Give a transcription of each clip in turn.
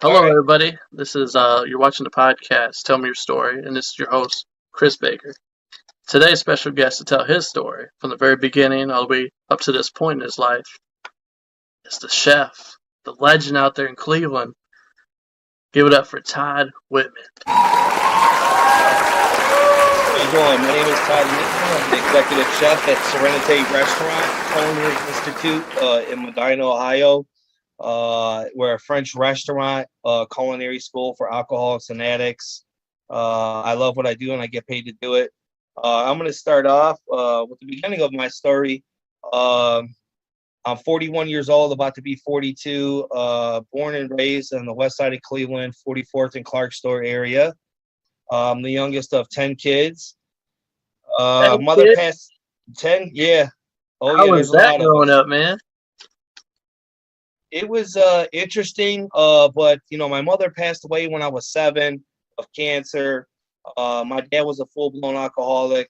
All Hello, right. everybody. This is you're watching the podcast. Tell me your story, and this is your host, Chris Baker. Today's special guest to tell his story from the very beginning all the way up to this point in his life is the chef, the legend out there in Cleveland. Give it up for Todd Whitman. How you doing? My name is Todd Whitman. I'm the executive chef at Serenity Restaurant Culinary Institute in Medina, Ohio. We're a French restaurant, culinary school for alcoholics and addicts. I love what I do and I get paid to do it. I'm going to start off with the beginning of my story. Um I'm 41 years old, about to be 42. Born and raised on the west side of Cleveland, 44th and Clark Store area. I'm the youngest of 10 kids. Hey, Mother kid. passed 10. Yeah. Oh, How yeah, was there's a that lot of growing us. up, man? It was interesting, but my mother passed away when I was 7 of cancer. My dad was a full-blown alcoholic.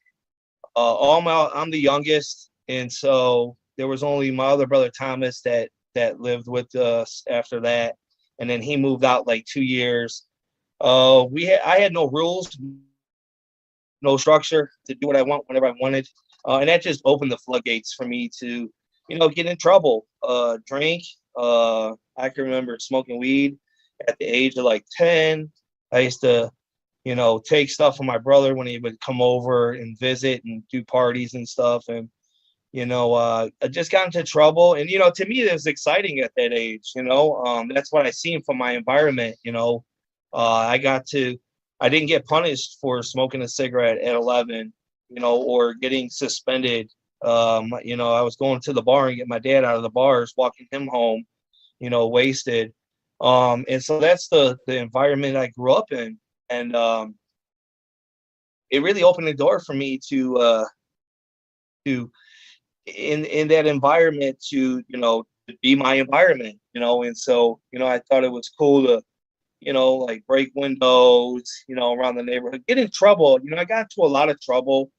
I'm the youngest, and so there was only my other brother Thomas that lived with us after that, and then he moved out like 2 years. I had no rules, no structure to do what I want whenever I wanted. And that just opened the floodgates for me to, get in trouble, drink. I can remember smoking weed at the age of like 10. I used to, take stuff from my brother when he would come over and visit and do parties and stuff. And, I just got into trouble. And, to me, it was exciting at that age, that's what I seen from my environment, I got to I didn't get punished for smoking a cigarette at 11, or getting suspended. I was going to the bar and get my dad out of the bars, walking him home, wasted. And so that's the environment I grew up in, and it really opened the door for me to in that environment to be my environment, and so I thought it was cool to like break windows, around the neighborhood, get in trouble. I got into a lot of trouble.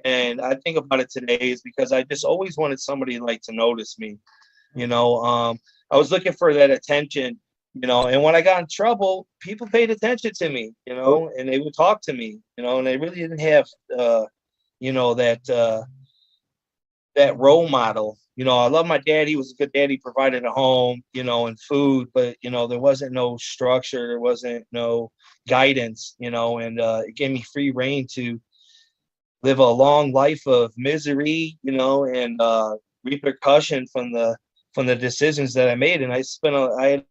And I think about it today is because I just always wanted somebody like to notice me. You know, um, I was looking for that attention, and when I got in trouble, people paid attention to me, and they would talk to me, and they really didn't have, you know, that, uh, that role model. I love my dad. He was a good dad. He provided a home, and food, but there wasn't no structure. There wasn't no guidance, and it gave me free reign to live a long life of misery, and repercussion from the decisions that I made. And I had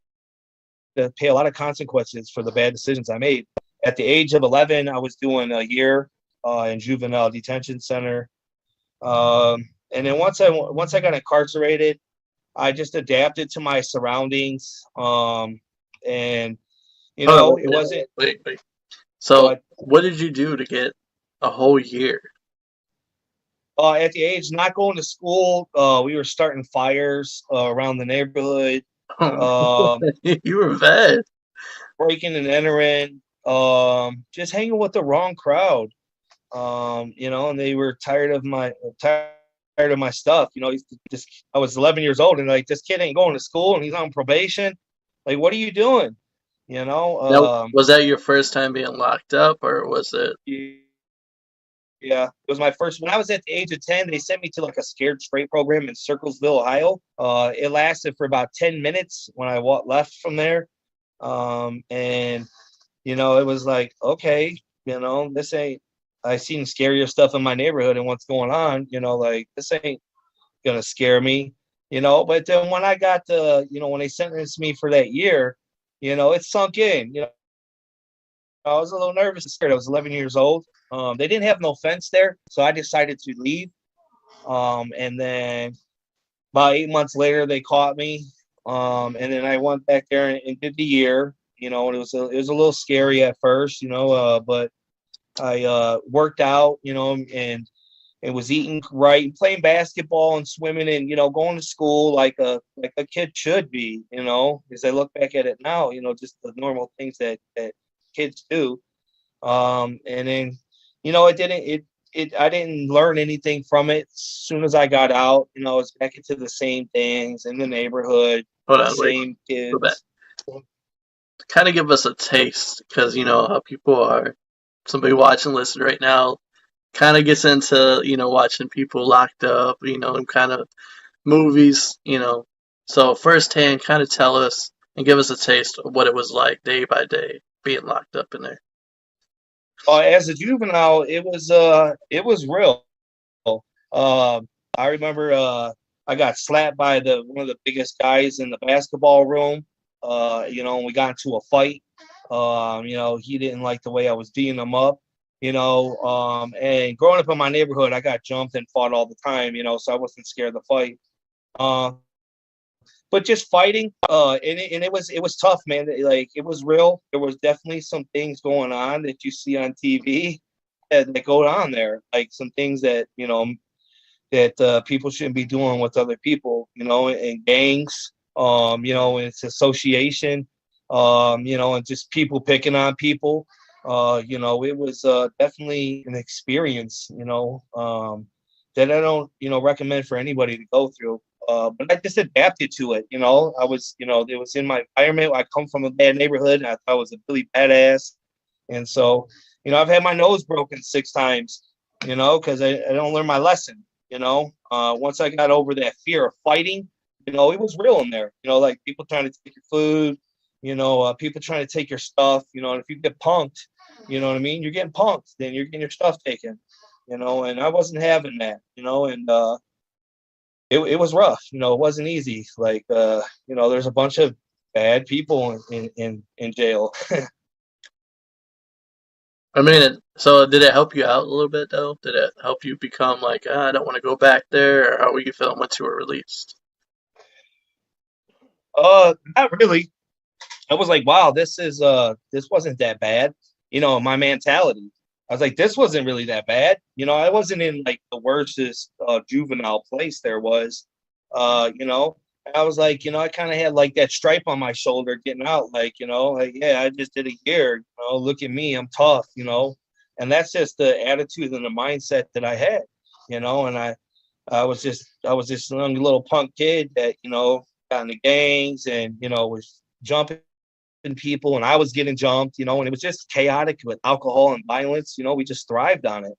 to pay a lot of consequences for the bad decisions I made. At the age of 11, I was doing a year in juvenile detention center. And then once I got incarcerated, I just adapted to my surroundings. And Hold on, it wasn't wait. So, what what did you do to get a whole year? at the age not going to school. We were starting fires around the neighborhood, um, You were bad. breaking and entering, just hanging with the wrong crowd. And they were tired of my stuff. I was 11 years old, and like this kid ain't going to school, and he's on probation. Like, what are you doing? You know, Now, um, was that your first time being locked up, or was it? yeah, it was my first. When I was at the age of 10, they sent me to like a scared straight program in Circlesville, Ohio. It lasted for about 10 minutes when I left from there. And it was like, okay, this ain't. I seen scarier stuff in my neighborhood and what's going on. Like this ain't gonna scare me. But then when I got when they sentenced me for that year, it sunk in. I was a little nervous and scared. I was 11 years old. They didn't have no fence there, so I decided to leave. And then about 8 months later, they caught me. And then I went back there and did the year. And it was a little scary at first, but I worked out, and was eating right, playing basketball and swimming, and going to school like a kid should be. As I look back at it now, just the normal things that kids do. And then it didn't it I didn't learn anything from it. As soon as I got out, I was back into the same things in the neighborhood, Hold the on, wait, same go back. kids. kind of give us a taste, because you know how people are. Somebody watching, listening right now, kind of gets into watching people locked up, and kind of movies, So firsthand, kind of tell us and give us a taste of what it was like day by day being locked up in there. As a juvenile, it was real. I remember I got slapped by the one of the biggest guys in the basketball room. And we got into a fight. He didn't like the way I was beating him up. And growing up in my neighborhood, I got jumped and fought all the time. So I wasn't scared to fight. Uh, but just fighting, and it was tough, man. Like it was real. There was definitely some things going on that you see on TV that go on there, like some things that people shouldn't be doing with other people, and gangs, and it's association, and just people picking on people. It was definitely an experience, that I don't, recommend for anybody to go through. But I just adapted to it. I was, it was in my environment. I come from a bad neighborhood, and I thought I was a really badass. And so, I've had my nose broken 6 times, because I don't learn my lesson. Once I got over that fear of fighting, it was real in there. Like people trying to take your food, people trying to take your stuff. And if you get punked, you know what I mean? You're getting punked, then you're getting your stuff taken. And I wasn't having that. And it was rough. It wasn't easy. Like there's a bunch of bad people in jail. I mean, so did it help you out a little bit though? Did it help you become like, I don't want to go back there? Or how were you feeling once you were released? Not really. I was like, wow, this wasn't that bad. My mentality. I was like, this wasn't really that bad. I wasn't in like the worstest juvenile place there was. I was like, I kind of had like that stripe on my shoulder getting out, like, like, yeah, I just did a year. Look at me, I'm tough. And that's just the attitude and the mindset that I had. And I was just a young little punk kid that got in the gangs and was jumping people, and I was getting jumped, and it was just chaotic with alcohol and violence. We just thrived on it.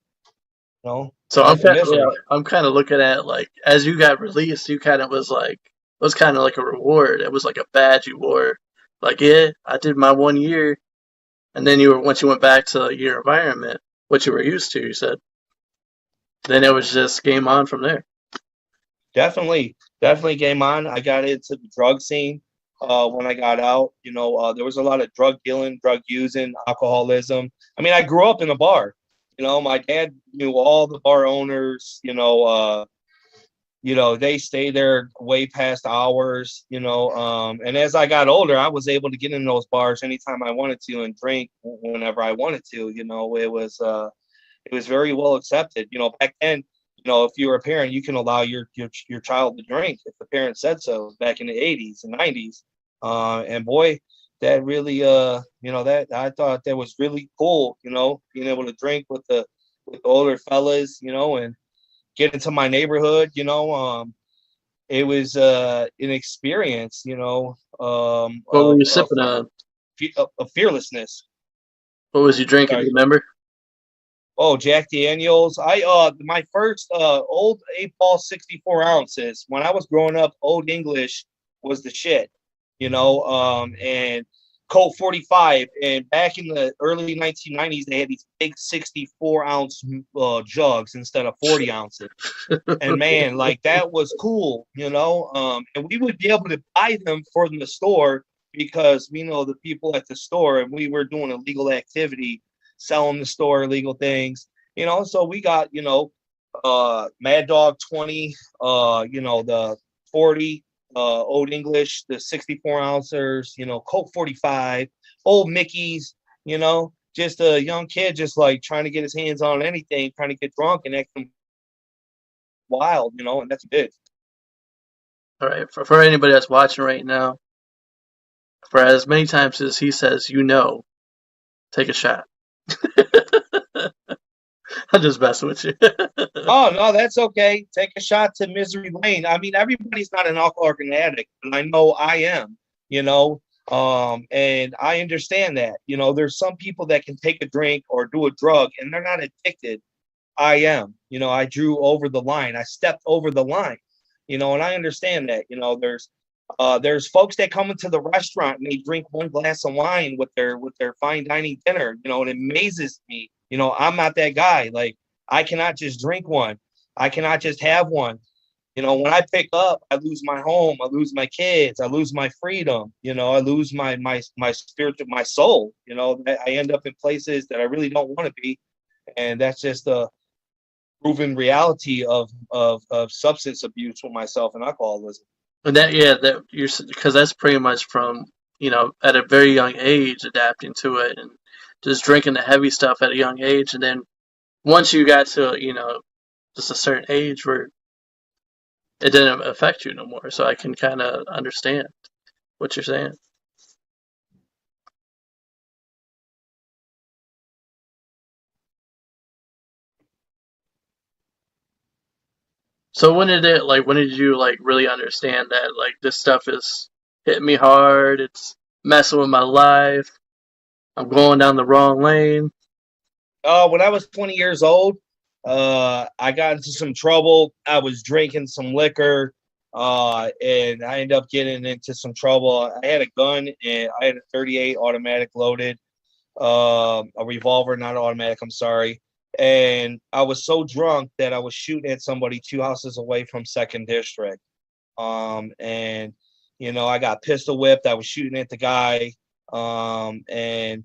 So I'm Life of kind of, misery. I'm kind of looking at it like, as you got released, you kind of was like, it was kind of like a reward. It was like a badge you wore. Like, yeah, I did my 1 year, and then once you went back to your environment, what you were used to, you said, then it was just game on from there. Definitely game on. I got into the drug scene when I got out. There was a lot of drug dealing, drug using, alcoholism. I mean, I grew up in a bar. My dad knew all the bar owners. They stay there way past hours. And as I got older, I was able to get in those bars anytime I wanted to and drink whenever I wanted to. It was very well accepted. Back then, if you were a parent, you can allow your child to drink if the parent said so. Back in the 80s and 90s, and boy, that really, that I thought that was really cool. Being able to drink with the older fellas, and get into my neighborhood. It was an experience. What were Of you sipping on? of fearlessness. What was you drinking? Do you Sorry. remember? Oh, Jack Daniels. My first old 8 ball 64 ounces. When I was growing up, Old English was the shit, and Colt 45. And back in the early 1990s, they had these big 64-ounce jugs instead of 40 ounces. And man, like that was cool, and we would be able to buy them from the store because we know the people at the store and we were doing illegal activity, selling the store illegal things, so we got, Mad Dog 20, the 40, Old English, the 64 ounces, Coke 45, Old Mickey's, just a young kid, just like trying to get his hands on anything, trying to get drunk and acting wild, and that's it. All right, for anybody that's watching right now, for as many times as he says, take a shot. I'm just messing with you. Oh no, that's okay. Take a shot to misery lane. I mean, everybody's not an alcoholic and addict, and I know I am. And I understand that, there's some people that can take a drink or do a drug and they're not addicted. I am, I drew over the line. I stepped over the line, and I understand that, there's folks that come into the restaurant and they drink one glass of wine with their fine dining dinner, and it amazes me. I'm not that guy. Like, I cannot just drink one. I cannot just have one. When I pick up, I lose my home, I lose my kids, I lose my freedom, I lose my spiritual, my soul. I end up in places that I really don't want to be, and that's just a proven reality of substance abuse with myself and alcoholism. And that, yeah, that you're because that's pretty much from at a very young age adapting to it and just drinking the heavy stuff at a young age, and then once you got to just a certain age where it didn't affect you no more. So I can kind of understand what you're saying. So when did you like really understand that like this stuff is hitting me hard, it's messing with my life, I'm going down the wrong lane? When I was 20 years old, I got into some trouble. I was drinking some liquor, and I ended up getting into some trouble. I had a gun, and I had a 38 automatic loaded, a revolver, not automatic, I'm sorry. And I was so drunk that I was shooting at somebody 2 houses away from Second District. And I got pistol whipped. I was shooting at the guy. And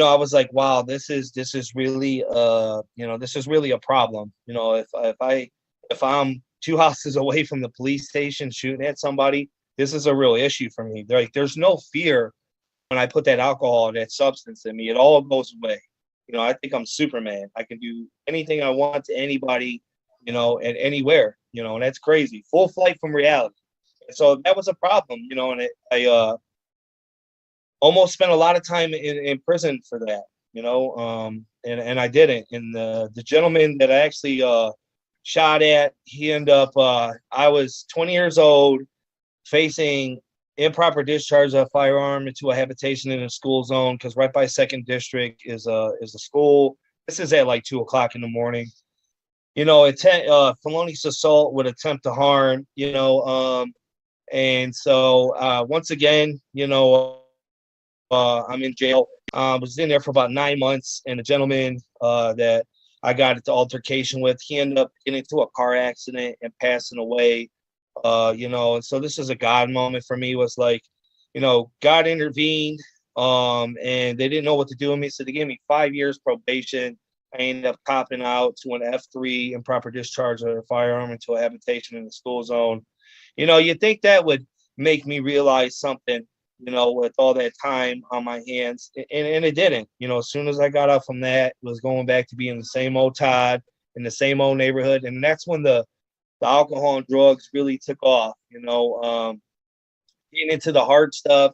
I was like, wow, this is really this is really a problem. If I'm 2 houses away from the police station shooting at somebody, this is a real issue for me. Like, there's no fear when I put that alcohol, that substance in me. It all goes away. I think I'm Superman. I can do anything I want to anybody, and anywhere, and that's crazy. Full flight from reality. And so that was a problem, and I almost spent a lot of time in prison for that, and I didn't. And the gentleman that I actually shot at, he ended up, I was 20 years old, facing improper discharge of a firearm into a habitation in a school zone, because right by Second District is a school. This is at like 2 o'clock in the morning. Felonious assault with attempt to harm. And so once again, I'm in jail. Was in there for about 9 months, and the gentleman that I got into altercation with, he ended up getting into a car accident and passing away. And so this is a God moment for me. Was like, God intervened, and they didn't know what to do with me, so they gave me 5 years probation. I ended up copping out to an F3, improper discharge of a firearm into a habitation in the school zone. You think that would make me realize something, with all that time on my hands, and it didn't. As soon as I got out from that, it was going back to being the same old Todd in the same old neighborhood, and that's when the alcohol and drugs really took off. Getting into the hard stuff,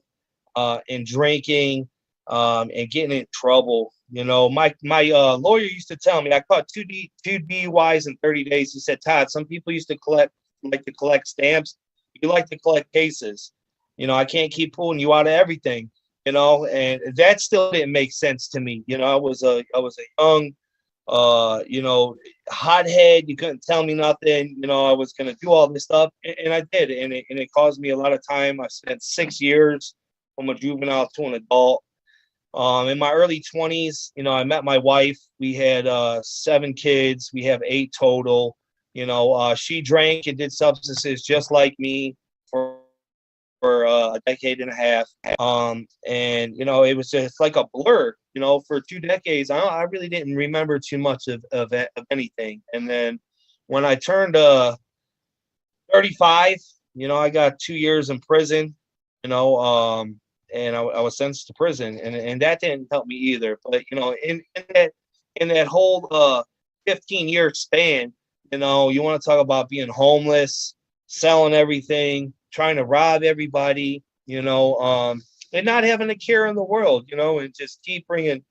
and drinking, and getting in trouble. My lawyer used to tell me I caught two DUIs in 30 days. He said, Todd, some people used to like to collect stamps. You like to collect cases. I can't keep pulling you out of everything. And that still didn't make sense to me. I was a young, hothead. You couldn't tell me nothing. I was gonna do all this stuff, and I did, and it caused me a lot of time. I spent 6 years from a juvenile to an adult. In my early 20s, I met my wife. We had 7 kids. We have 8 total. She drank and did substances just like me for a decade and a half. And it was just like a blur. For 2 decades, I really didn't remember too much of anything. And then when I turned 35, I got 2 years in prison. And I was sentenced to prison, and that didn't help me either. But in that whole 15-year span, you want to talk about being homeless, selling everything, trying to rob everybody, and not having a care in the world, and just keep bringing,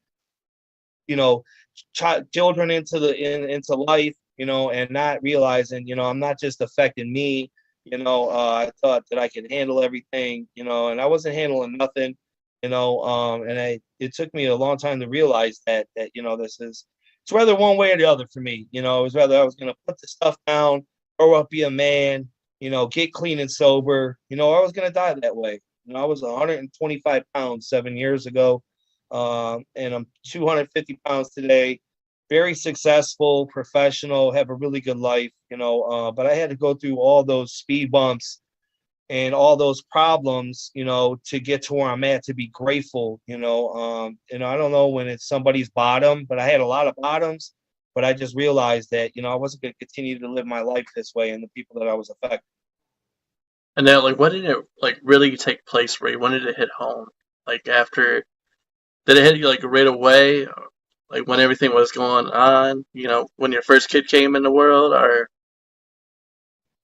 children into life, and not realizing, I'm not just affecting me, I thought that I could handle everything, and I wasn't handling nothing, and it took me a long time to realize that it's rather one way or the other for me. It was rather I was gonna put the stuff down, grow up, be a man, get clean and sober, I was gonna die that way. I was 125 pounds 7 years ago, and I'm 250 pounds today. Very successful, professional, have a really good life, but I had to go through all those speed bumps and all those problems, to get to where I'm at, to be grateful, I don't know when it's somebody's bottom, but I had a lot of bottoms, but I just realized that, I wasn't going to continue to live my life this way and the people that I was affecting. And then, like, when did it like really take place for you? When did it hit home? Like after, did it hit you like right away? Like when everything was going on? When your first kid came in the world, or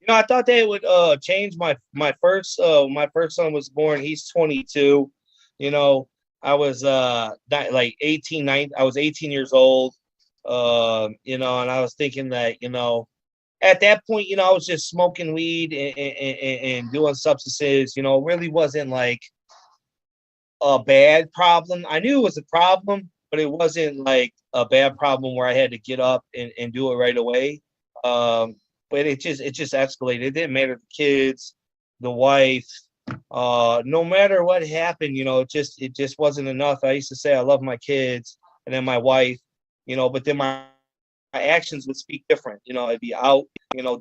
I thought they would change my first son was born. He's 22. You know, I was like 18, 19, I was 18 years old. And I was thinking that, at that point, I was just smoking weed and doing substances, it really wasn't like a bad problem. I knew it was a problem, but it wasn't like a bad problem where I had to get up and do it right away. Um, but it just escalated. It didn't matter the kids, the wife, no matter what happened, it just wasn't enough. I used to say I love my kids and then my wife, but then my actions would speak different. I'd be out,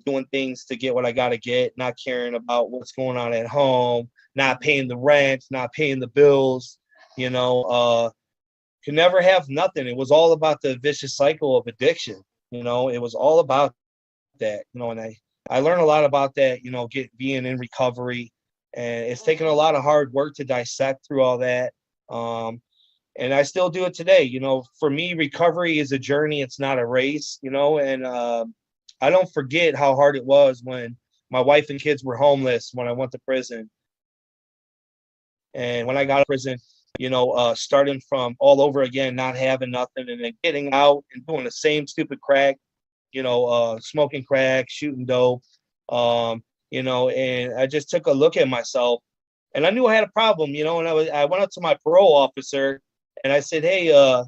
doing things to get what I got to get, not caring about what's going on at home, not paying the rent, not paying the bills, could never have nothing. It was all about the vicious cycle of addiction. It was all about that, and I learned a lot about that, being in recovery, and it's taken a lot of hard work to dissect through all that. And I still do it today. For me, recovery is a journey. It's not a race, and I don't forget how hard it was when my wife and kids were homeless when I went to prison. And when I got out of prison, starting from all over again, not having nothing, and then getting out and doing the same stupid crack, smoking crack, shooting dope, and I just took a look at myself and I knew I had a problem, and I went up to my parole officer and I said, hey, I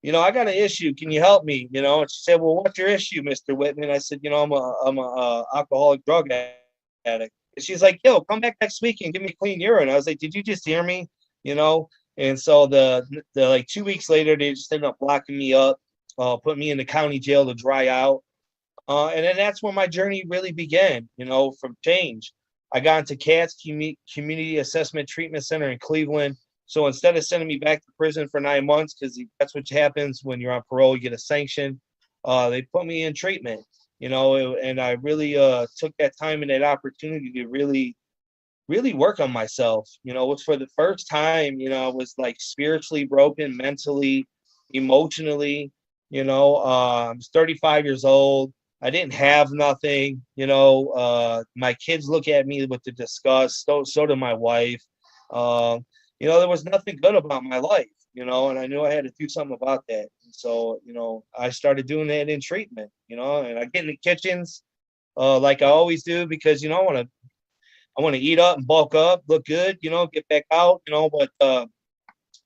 got an issue. Can you help me? And she said, well, what's your issue, Mr. Whitman? I said, I'm a alcoholic drug addict. And she's like, yo, come back next week and give me clean urine. I was like, did you just hear me? You know? And so the like 2 weeks later, they just ended up locking me up, put me in the county jail to dry out. And then that's where my journey really began, from change. I got into CATS Community Assessment Treatment Center in Cleveland. So instead of sending me back to prison for 9 months, because that's what happens when you're on parole, you get a sanction, they put me in treatment, and I really took that time and that opportunity to really, really work on myself. It's for the first time, I was like spiritually broken, mentally, emotionally, I was 35 years old. I didn't have nothing, my kids look at me with the disgust. So did my wife. There was nothing good about my life, and I knew I had to do something about that. And so, I started doing that in treatment, and I get in the kitchens, like I always do, because, I want to eat up and bulk up, look good, get back out, but,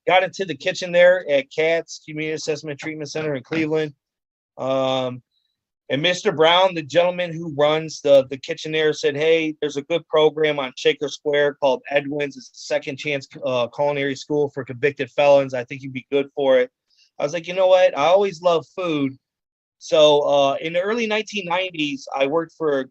got into the kitchen there at CATS Community Assessment Treatment Center in Cleveland. And Mr. Brown, the gentleman who runs the kitchen there, said, hey, there's a good program on Shaker Square called Edwin's. It's a second chance culinary school for convicted felons. I think you'd be good for it. I was like, you know what? I always love food. So in the early 1990s, I worked for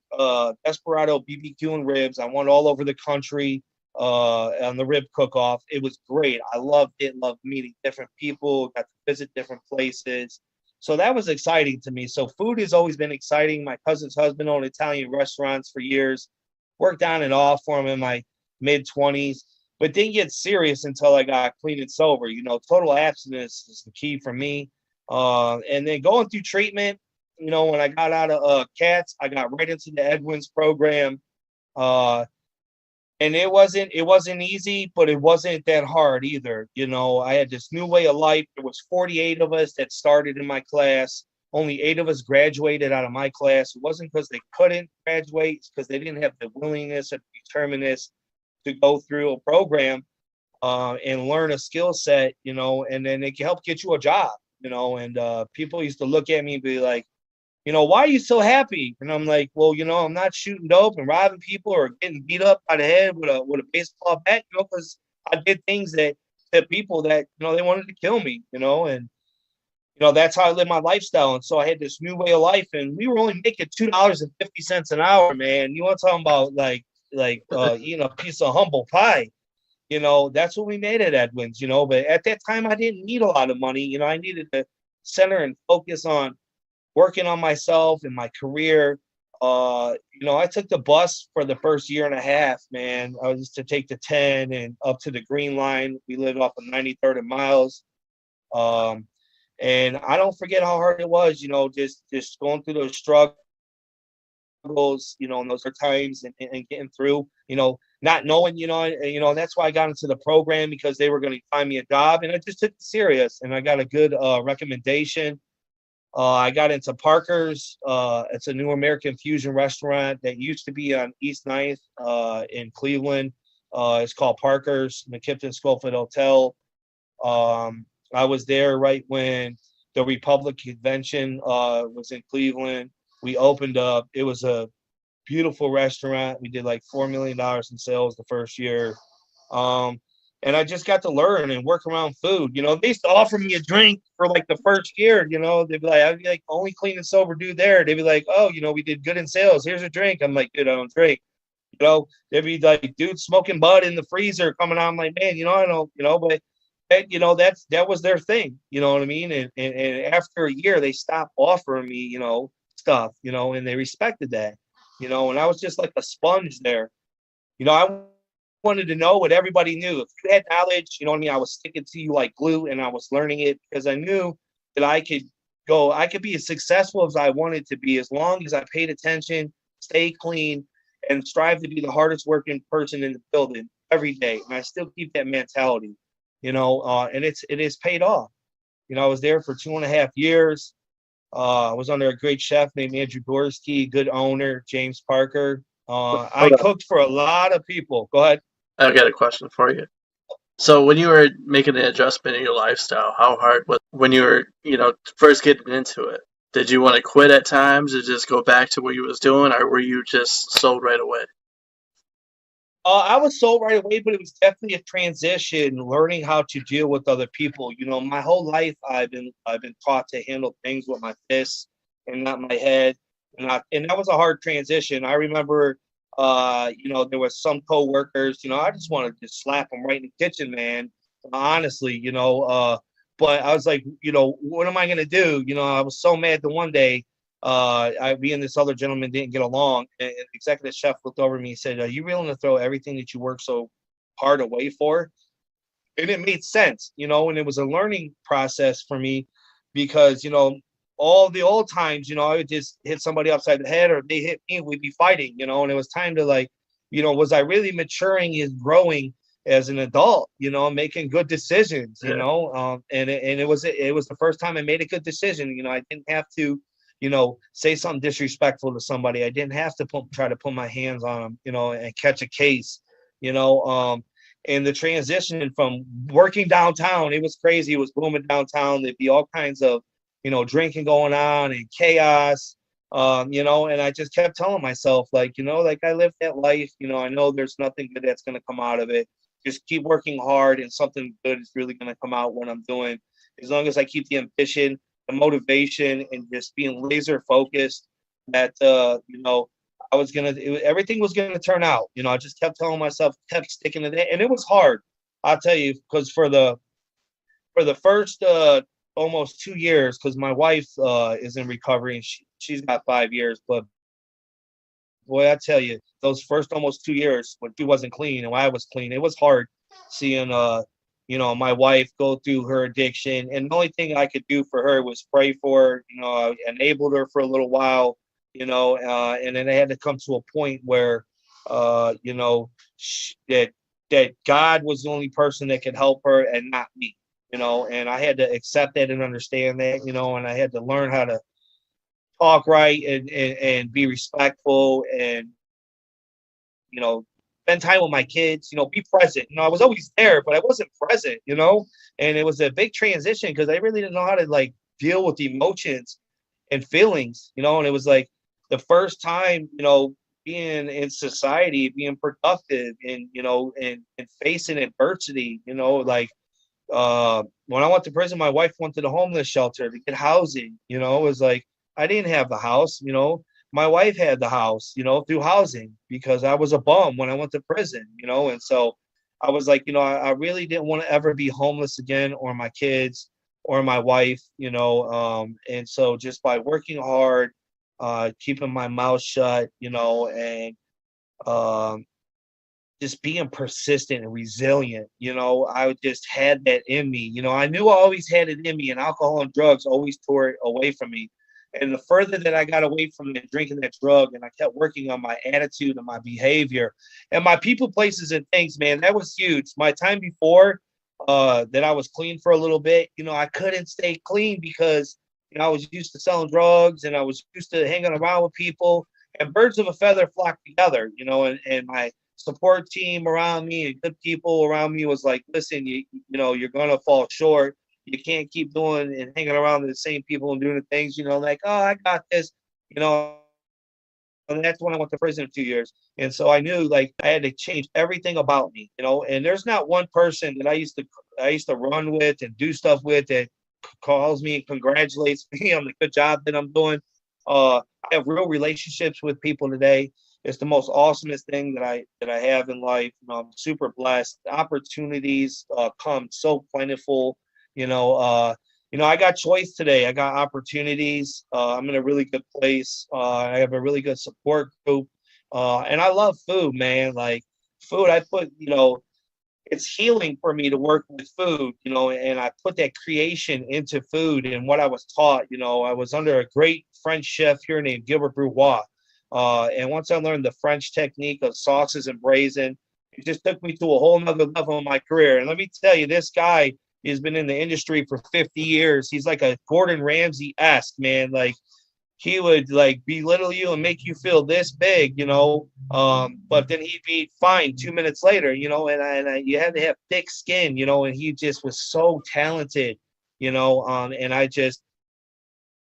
Desperado BBQ and ribs. I went all over the country on the rib cook-off. It was great. I loved it, loved meeting different people, got to visit different places. So that was exciting to me. So food has always been exciting. My cousin's husband owned Italian restaurants for years, worked on and off for him in my mid-20s, but didn't get serious until I got clean and sober. Total abstinence is the key for me. And then going through treatment, when I got out of CATS, I got right into the Edwin's program. And it wasn't easy, but it wasn't that hard either. I had this new way of life. There was 48 of us that started in my class. only 8 of us graduated out of my class. It wasn't because they couldn't graduate, it's because they didn't have the willingness or determinedness to go through a program and learn a skill set, and then it can help get you a job, and people used to look at me and be like, why are you so happy? And I'm like, well, I'm not shooting dope and robbing people or getting beat up by the head with a baseball bat, because I did things that people that, they wanted to kill me, and that's how I live my lifestyle. And so I had this new way of life, and we were only making $2.50 an hour, man. You want to talk about eating a piece of humble pie? That's what we made at Edwin's, but at that time I didn't need a lot of money. I needed to center and focus on working on myself and my career. I took the bus for the first year and a half, man. I was to take the 10 and up to the Green Line. We lived off of 93rd and Miles. And I don't forget how hard it was, just going through those struggles, and those hard times and getting through, not knowing, that's why I got into the program, because they were going to find me a job, and I just took it serious, and I got a good recommendation. I got into Parker's. It's a new American fusion restaurant that used to be on East 9th in Cleveland. It's called Parker's, McKipton Schofield Hotel. I was there right when the Republic Convention was in Cleveland. We opened up. It was a beautiful restaurant. We did like $4 million in sales the first year. And I just got to learn and work around food. They used to offer me a drink for like the first year. They'd be like, I'd be like, only clean and sober dude there. They'd be like, oh, we did good in sales. Here's a drink. I'm like, dude, I don't drink. They'd be like, dude, smoking bud in the freezer coming out. I'm like, man, I don't, but that was their thing. You know what I mean? And after a year, they stopped offering me, stuff, and they respected that, and I was just like a sponge there. I wanted to know what everybody knew. If you had knowledge, you know what I mean, I was sticking to you like glue, and I was learning it because I knew that I could be as successful as I wanted to be as long as I paid attention, stay clean, and strive to be the hardest working person in the building every day. And I still keep that mentality, and it is paid off. I was there for 2.5 years. I was under a great chef named Andrew Gorski, good owner, James Parker. I cooked for a lot of people. Go ahead. I've got a question for you. So when you were making an adjustment in your lifestyle, how hard was when you were, first getting into it? Did you want to quit at times or just go back to what you was doing, or were you just sold right away? I was sold right away, but it was definitely a transition, learning how to deal with other people. My whole life I've been taught to handle things with my fists and not my head, and that was a hard transition. I remember, there was some coworkers, I just wanted to just slap them right in the kitchen, man. Honestly, but I was like, what am I gonna do? I was so mad that one day. Me and this other gentleman didn't get along, and the executive chef looked over at me and said, are you willing to throw everything that you work so hard away for? And it made sense, and it was a learning process for me because, all the old times, I would just hit somebody upside the head or they hit me, we'd be fighting, and it was time to was I really maturing and growing as an adult, making good decisions, and it was the first time I made a good decision. I didn't have to, say something disrespectful to somebody. I didn't have to try to put my hands on them, and catch a case, and the transition from working downtown, it was crazy. It was booming downtown. There'd be all kinds of, drinking going on and chaos, and I just kept telling myself, I lived that life, I know there's nothing good that's going to come out of it. Just keep working hard and something good is really going to come out what I'm doing. As long as I keep the ambition, the motivation, and just being laser focused that, everything was gonna turn out. I just kept telling myself, kept sticking to that, and it was hard. I'll tell you, because for the first almost 2 years, because my wife is in recovery and she's got 5 years, but boy, I tell you, those first almost 2 years when she wasn't clean and when I was clean, it was hard seeing my wife go through her addiction. And the only thing I could do for her was pray for her. I enabled her for a little while, and then I had to come to a point where, that God was the only person that could help her and not me, and I had to accept that and understand that, and I had to learn how to, talk right and be respectful and, you know, spend time with my kids, you know, be present. You know, I was always there, but I wasn't present, you know, and it was a big transition because I really didn't know how to like deal with emotions and feelings, you know, and it was like the first time, you know, being in society, being productive and, you know, and facing adversity, you know, like when I went to prison, my wife went to the homeless shelter to get housing. You know, it was like I didn't have the house. You know, my wife had the house. You know, through housing because I was a bum when I went to prison. You know, and so I was like, you know, I really didn't want to ever be homeless again, or my kids, or my wife. You know, and so just by working hard, keeping my mouth shut, you know, and um, just being persistent and resilient. You know, I just had that in me. You know, I knew I always had it in me, and alcohol and drugs always tore it away from me. And the further that I got away from that drinking that drug, and I kept working on my attitude and my behavior and my people, places, and things, man, that was huge. My time before that I was clean for a little bit, you know, I couldn't stay clean because, you know, I was used to selling drugs and I was used to hanging around with people and birds of a feather flock together, you know, and my support team around me and good people around me was like, listen, you know, you're gonna fall short. You can't keep doing and hanging around with the same people and doing the things, you know, like, oh, I got this, you know. And that's when I went to prison 2 years. And so I knew like I had to change everything about me, you know. And there's not one person that I used to run with and do stuff with that calls me and congratulates me on the good job that I'm doing. I have real relationships with people today. It's the most awesomest thing that I have in life. You know, I'm super blessed. The opportunities come so plentiful. You know, you know, I got choice today. I got opportunities. I'm in a really good place. I have a really good support group, and I love food, man. Like food, I put, you know, it's healing for me to work with food, you know, and I put that creation into food and what I was taught. You know, I was under a great French chef here named Gilbert Brujois. And once I learned the French technique of sauces and braising, it just took me to a whole nother level in my career. And let me tell you, this guy has been in the industry for 50 years. He's like a Gordon Ramsay-esque, man. Like he would like belittle you and make you feel this big, you know. But then he'd be fine 2 minutes later, you know. And you had to have thick skin, you know. And he just was so talented, you know. And I just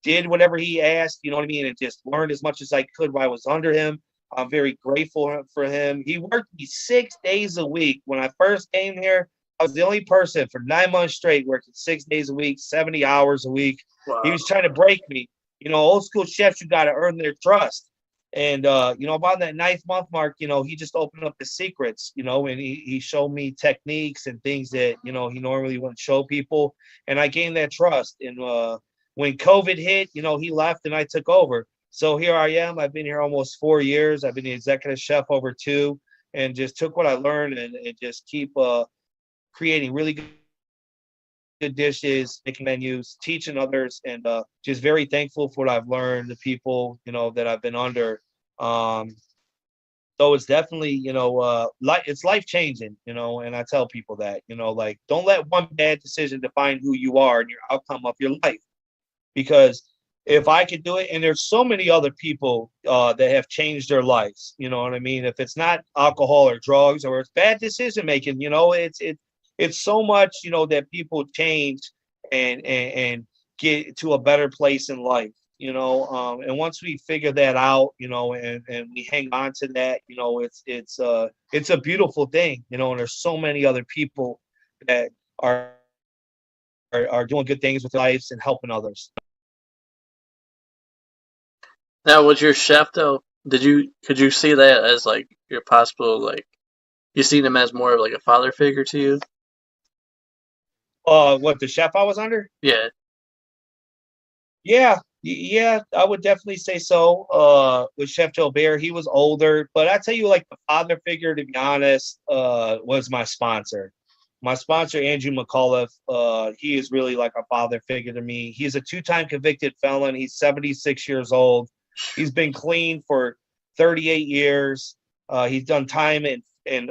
did whatever he asked, you know what I mean, and just learned as much as I could while I was under him. I'm very grateful for him. He worked me 6 days a week when I first came here. I was the only person for 9 months straight working 6 days a week, 70 hours a week. He Wow. was trying to break me. You know, old school chefs, you got to earn their trust. And, you know, about that ninth month mark, you know, he just opened up the secrets, you know, and he showed me techniques and things that, you know, he normally wouldn't show people. And I gained that trust. And when COVID hit, you know, he left and I took over. So here I am. I've been here almost 4 years. I've been the executive chef over two, and just took what I learned and just keep creating really good dishes, making menus, teaching others, and just very thankful for what I've learned, the people, you know, that I've been under. Um, so it's definitely, you know, it's life changing, you know, and I tell people that, you know, like don't let one bad decision define who you are and your outcome of your life. Because if I could do it, and there's so many other people that have changed their lives, you know what I mean? If it's not alcohol or drugs or it's bad decision making, you know, it's so much, you know, that people change and get to a better place in life, you know. And once we figure that out, you know, and we hang on to that, you know, it's a beautiful thing, you know. And there's so many other people that are doing good things with their lives and helping others. Now, was your chef though? Could you see that as like your possible like you seen him as more of like a father figure to you? What, the chef I was under? Yeah. Yeah, yeah, I would definitely say so. With Chef Gilbert, he was older, but I tell you, like the father figure, to be honest, was my sponsor. My sponsor, Andrew McAuliffe, he is really like a father figure to me. He's a two-time convicted felon. He's 76 years old. He's been clean for 38 years. He's done time in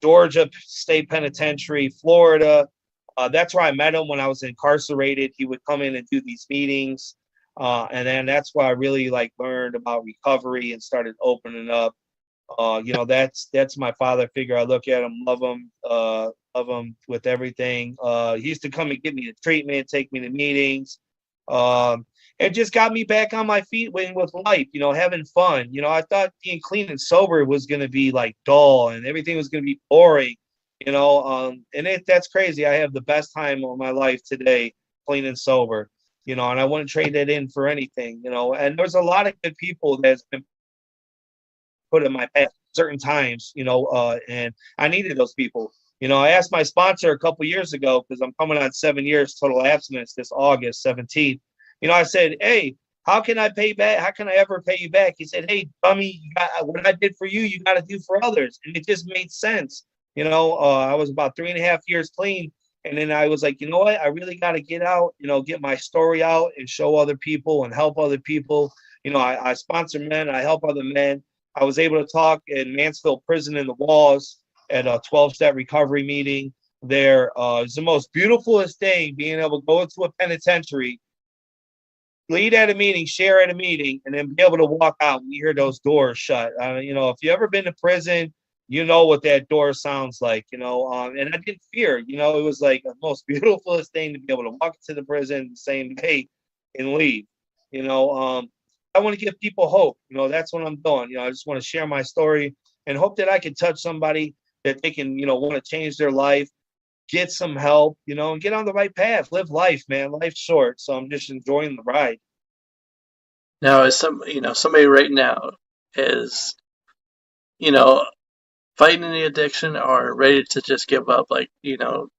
Georgia State Penitentiary, Florida. That's where I met him when I was incarcerated. He would come in and do these meetings. And then that's why I really like learned about recovery and started opening up. That's my father figure. I look at him, love him with everything. He used to come and get me the treatment, take me to meetings. It just got me back on my feet with life, having fun. I thought being clean and sober was going to be like dull and everything was going to be boring, and that's crazy. I have the best time of my life today, clean and sober, and I wouldn't trade that in for anything, and there's a lot of good people that's been put in my path certain times, and I needed those people. I asked my sponsor a couple years ago because I'm coming on 7 years total abstinence this August 17th. I said, "Hey, how can I pay back? How can I ever pay you back?" He said, "Hey, dummy, what I did for you, you got to do for others," and it just made sense. I was about 3.5 years clean, and then I was like, you know what? I really got to get out, get my story out and show other people and help other people. I sponsor men, I help other men. I was able to talk in Mansfield Prison in the walls at a 12-step recovery meeting there. It's the most beautifulest thing being able to go into a penitentiary, lead at a meeting, share at a meeting, and then be able to walk out when you hear those doors shut. If you ever been to prison, you know what that door sounds like, and I didn't fear, it was like the most beautifulest thing to be able to walk into the prison the same day and leave, you know. I want to give people hope, that's what I'm doing. I just want to share my story and hope that I can touch somebody that they can, want to change their life, get some help, and get on the right path. Live life, man. Life's short, so I'm just enjoying the ride. Now, as somebody right now is, you know, fighting the addiction or ready to just give up, like,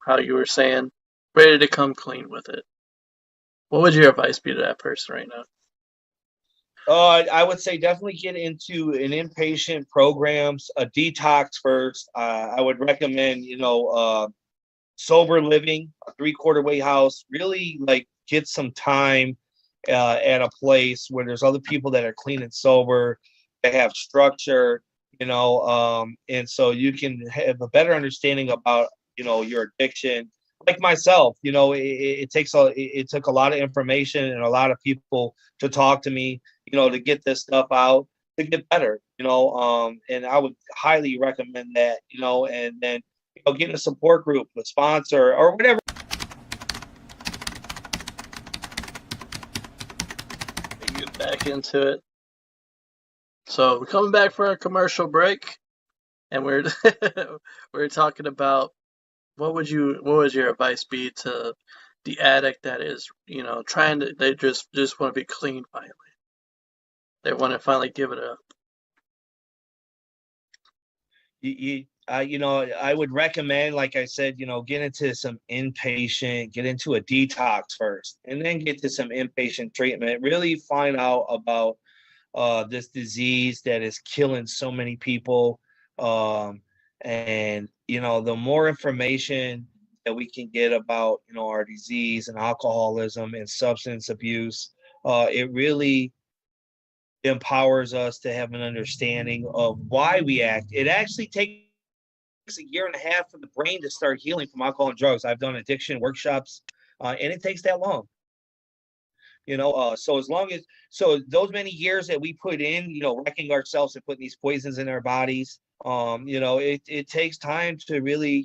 how you were saying, ready to come clean with it. What would your advice be to that person right now? I would say definitely get into an inpatient programs, a detox first. I would recommend, sober living, a 3/4 way house. Really like get some time at a place where there's other people that are clean and sober, that have structure, and so you can have a better understanding about, your addiction. Like myself, it took a lot of information and a lot of people to talk to me, to get this stuff out, to get better, and I would highly recommend that, and then, get a support group, a sponsor, or whatever. Get back into it. So we're coming back for our commercial break, and we're we're talking about what would your advice be to the addict that is, trying to, they just want to be clean finally. They want to finally give it up. I would recommend, like I said, get into some inpatient, get into a detox first, and then get to some inpatient treatment. Really find out about this disease that is killing so many people. And the more information that we can get about, our disease and alcoholism and substance abuse, it really empowers us to have an understanding of why we act. It actually takes a year and a half for the brain to start healing from alcohol and drugs. I've done addiction workshops, and it takes that long. So those many years that we put in, wrecking ourselves and putting these poisons in our bodies, it takes time to really,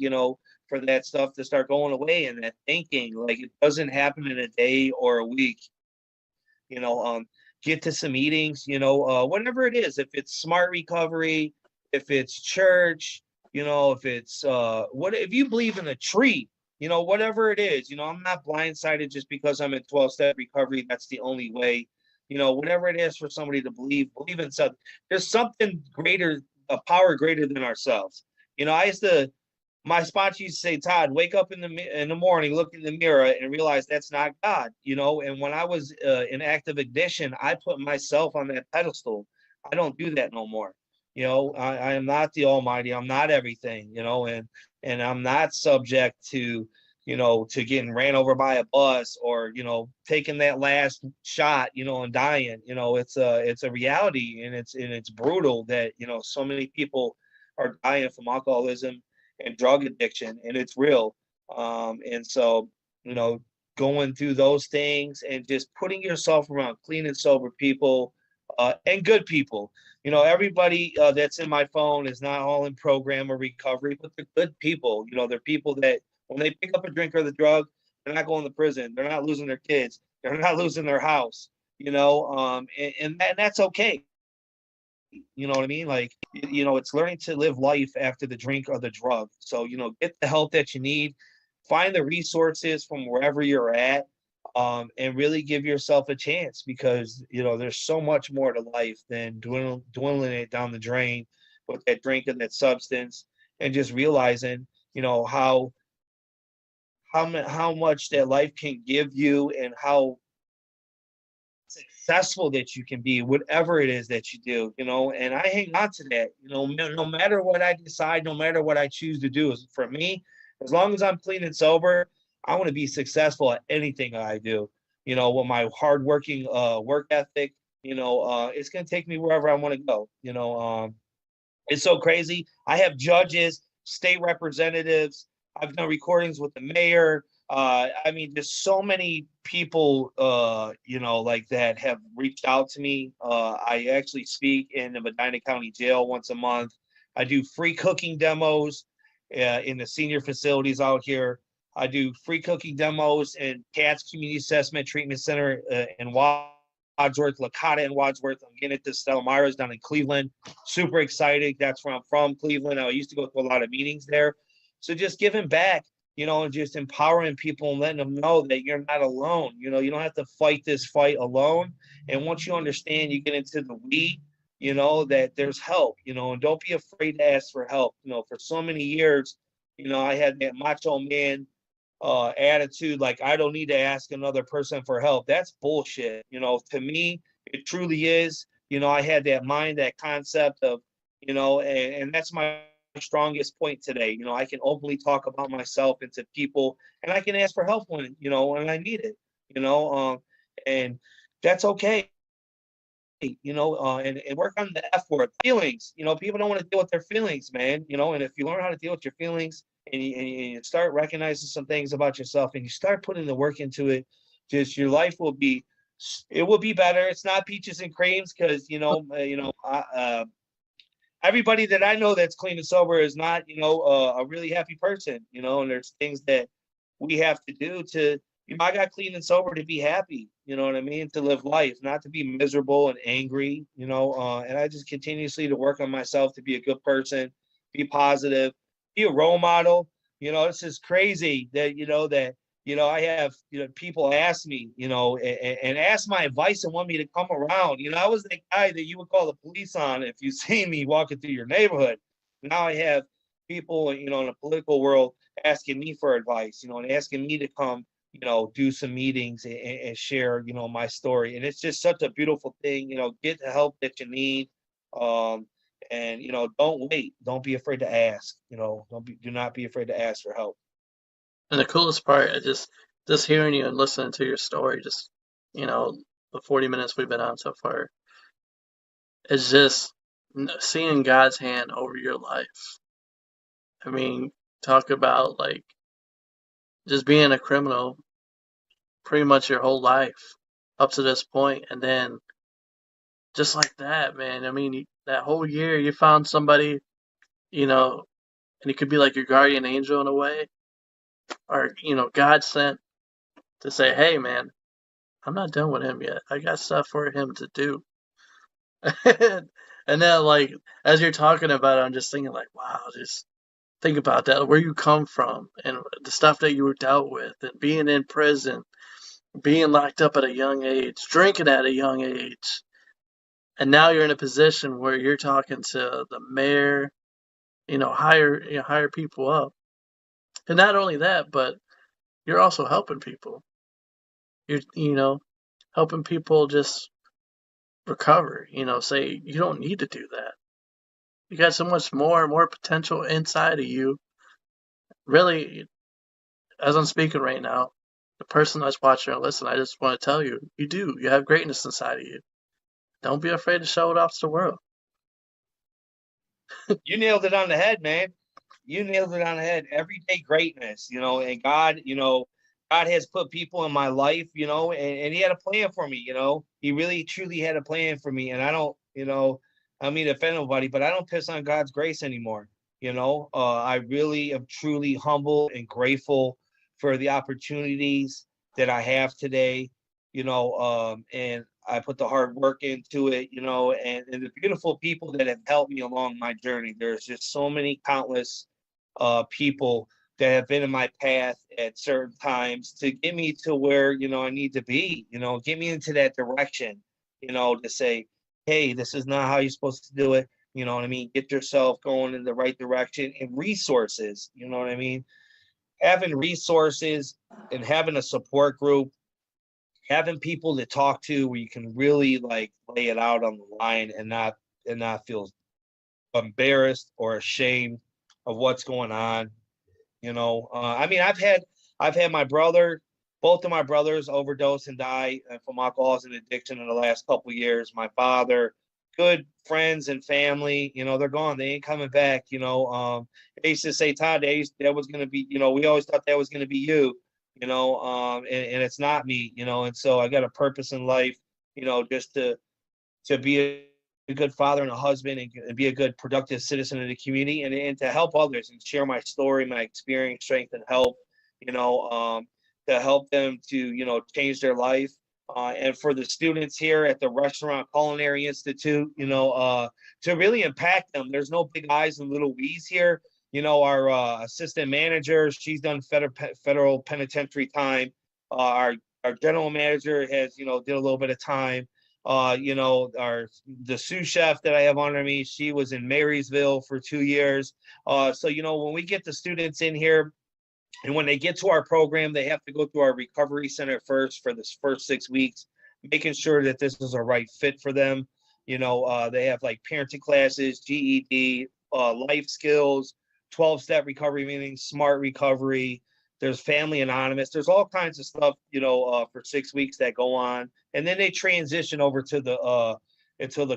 for that stuff to start going away, and that thinking, like, it doesn't happen in a day or a week. you know, um, get to some meetings, whatever it is, if it's smart recovery, if it's church, if it's if you believe in a tree, whatever it is, I'm not blindsided just because I'm in 12-step recovery. That's the only way, whatever it is for somebody to believe in something. There's something greater, a power greater than ourselves. I used to My sponsor used to say, Todd, wake up in the morning, look in the mirror, and realize that's not God. And when I was in active addiction, I put myself on that pedestal. I don't do that no more. I am not the Almighty. I'm not everything. And I'm not subject to to getting ran over by a bus, or taking that last shot, and dying. It's a reality, and it's brutal that so many people are dying from alcoholism and drug addiction, and it's real. And so, you know, going through those things and just putting yourself around clean and sober people and good people. You know, everybody that's in my phone is not all in program or recovery, but they're good people. You know, they're people that when they pick up a drink or the drug, they're not going to prison. They're not losing their kids. They're not losing their house. You know, and that's okay. You know what I mean? Like, you know, it's learning to live life after the drink or the drug. So, you know, get the help that you need, find the resources from wherever you're at, and really give yourself a chance because, you know, there's so much more to life than dwindling it down the drain with that drink and that substance and just realizing, you know, how much that life can give you and how successful that you can be, whatever it is that you do, you know, and I hang on to that, you know, no matter what I decide, no matter what I choose to do. Is for me, as long as I'm clean and sober, I want to be successful at anything I do, you know, with my hardworking work ethic, you know, it's going to take me wherever I want to go, you know. It's so crazy. I have judges, state representatives. I've done recordings with the mayor. I mean, there's so many people, you know, like that have reached out to me. I actually speak in the Medina County Jail once a month. I do free cooking demos in the senior facilities out here. I do free cooking demos in CATS Community Assessment Treatment Center in Wadsworth, Licata in Wadsworth. I'm getting it to Stella Myra's down in Cleveland. Super excited. That's where I'm from, Cleveland. I used to go to a lot of meetings there. So just giving back, you know, and just empowering people and letting them know that you're not alone. You know, you don't have to fight this fight alone. And once you understand, you get into the we, you know, that there's help, you know, and don't be afraid to ask for help. You know, for so many years, you know, I had that macho man attitude, like I don't need to ask another person for help. That's bullshit. You know, to me, it truly is. You know, I had that mind, that concept of, you know, and that's my strongest point today. You know, I can openly talk about myself and to people, and I can ask for help when, you know, when I need it, you know, and that's okay. You know, and work on the F word, feelings. You know, people don't want to deal with their feelings, man. You know, and if you learn how to deal with your feelings and you start recognizing some things about yourself and you start putting the work into it, just your life will be, it will be better. It's not peaches and creams because, everybody that I know that's clean and sober is not, you know, a really happy person, you know, and there's things that we have to do to, you know, I got clean and sober to be happy, you know what I mean? To live life, not to be miserable and angry, you know, and I just continuously to work on myself to be a good person, be positive, be a role model. You know, this is crazy that I have, you know, people ask me, you know, and ask my advice and want me to come around. You know, I was the guy that you would call the police on if you see me walking through your neighborhood. Now I have people, you know, in the political world asking me for advice, you know, and asking me to come, you know, do some meetings and share, you know, my story. And it's just such a beautiful thing, you know, get the help that you need. Um, and you know, don't wait. Don't be afraid to ask. You know, do not be afraid to ask for help. And the coolest part, I just hearing you and listening to your story, just you know, the 40 minutes we've been on so far, is just seeing God's hand over your life. I mean, talk about like just being a criminal pretty much your whole life up to this point, and then just like that, man. I mean, that whole year you found somebody, you know, and it could be like your guardian angel in a way, or you know, God sent to say, "Hey, man, I'm not done with him yet. I got stuff for him to do." And then, like, as you're talking about it, I'm just thinking, like, wow, just think about that, where you come from, and the stuff that you were dealt with, and being in prison, being locked up at a young age, drinking at a young age, and now you're in a position where you're talking to the mayor, hire people up, and not only that, but you're also helping people. You're helping people just recover. Say you don't need to do that. You got so much more potential inside of you. Really, as I'm speaking right now, the person that's watching or listening, I just want to tell you, you do. You have greatness inside of you. Don't be afraid to show it off to the world. You nailed it on the head, man. You nailed it on the head. Everyday greatness, you know, and God, you know, God has put people in my life, and he had a plan for me, he really truly had a plan for me. And I don't, I mean, offend nobody, but I don't piss on God's grace anymore. I really am truly humble and grateful for the opportunities that I have today, and I put the hard work into it, and the beautiful people that have helped me along my journey. There's just so many countless people that have been in my path at certain times to get me to where, I need to be, get me into that direction, to say, hey, this is not how you're supposed to do it. You know what I mean? Get yourself going in the right direction, and resources, you know what I mean? Having resources and having a support group, having people to talk to where you can really like lay it out on the line and not feel embarrassed or ashamed of what's going on. I mean, I've had my brother, both of my brothers overdose and die from alcoholism and addiction in the last couple of years. My father, good friends and family, they're gone. They ain't coming back. They used to say, Todd, that was going to be, we always thought that was going to be you, and it's not me, and so I got a purpose in life, just to be a good father and a husband, and be a good productive citizen in the community, and to help others and share my story, my experience, strength, and help, to help them to, change their life. And for the students here at the Restaurant Culinary Institute, to really impact them. There's no big eyes and little We's here. Our assistant manager, she's done federal penitentiary time. Our general manager has, did a little bit of time. The sous chef that I have under me, she was in Marysville for 2 years. So, when we get the students in here, and when they get to our program, they have to go through our recovery center first for this first 6 weeks, making sure that this is a right fit for them. They have like parenting classes, GED, life skills, 12-step recovery meetings, smart recovery. There's Family Anonymous. There's all kinds of stuff, for 6 weeks that go on. And then they transition over to the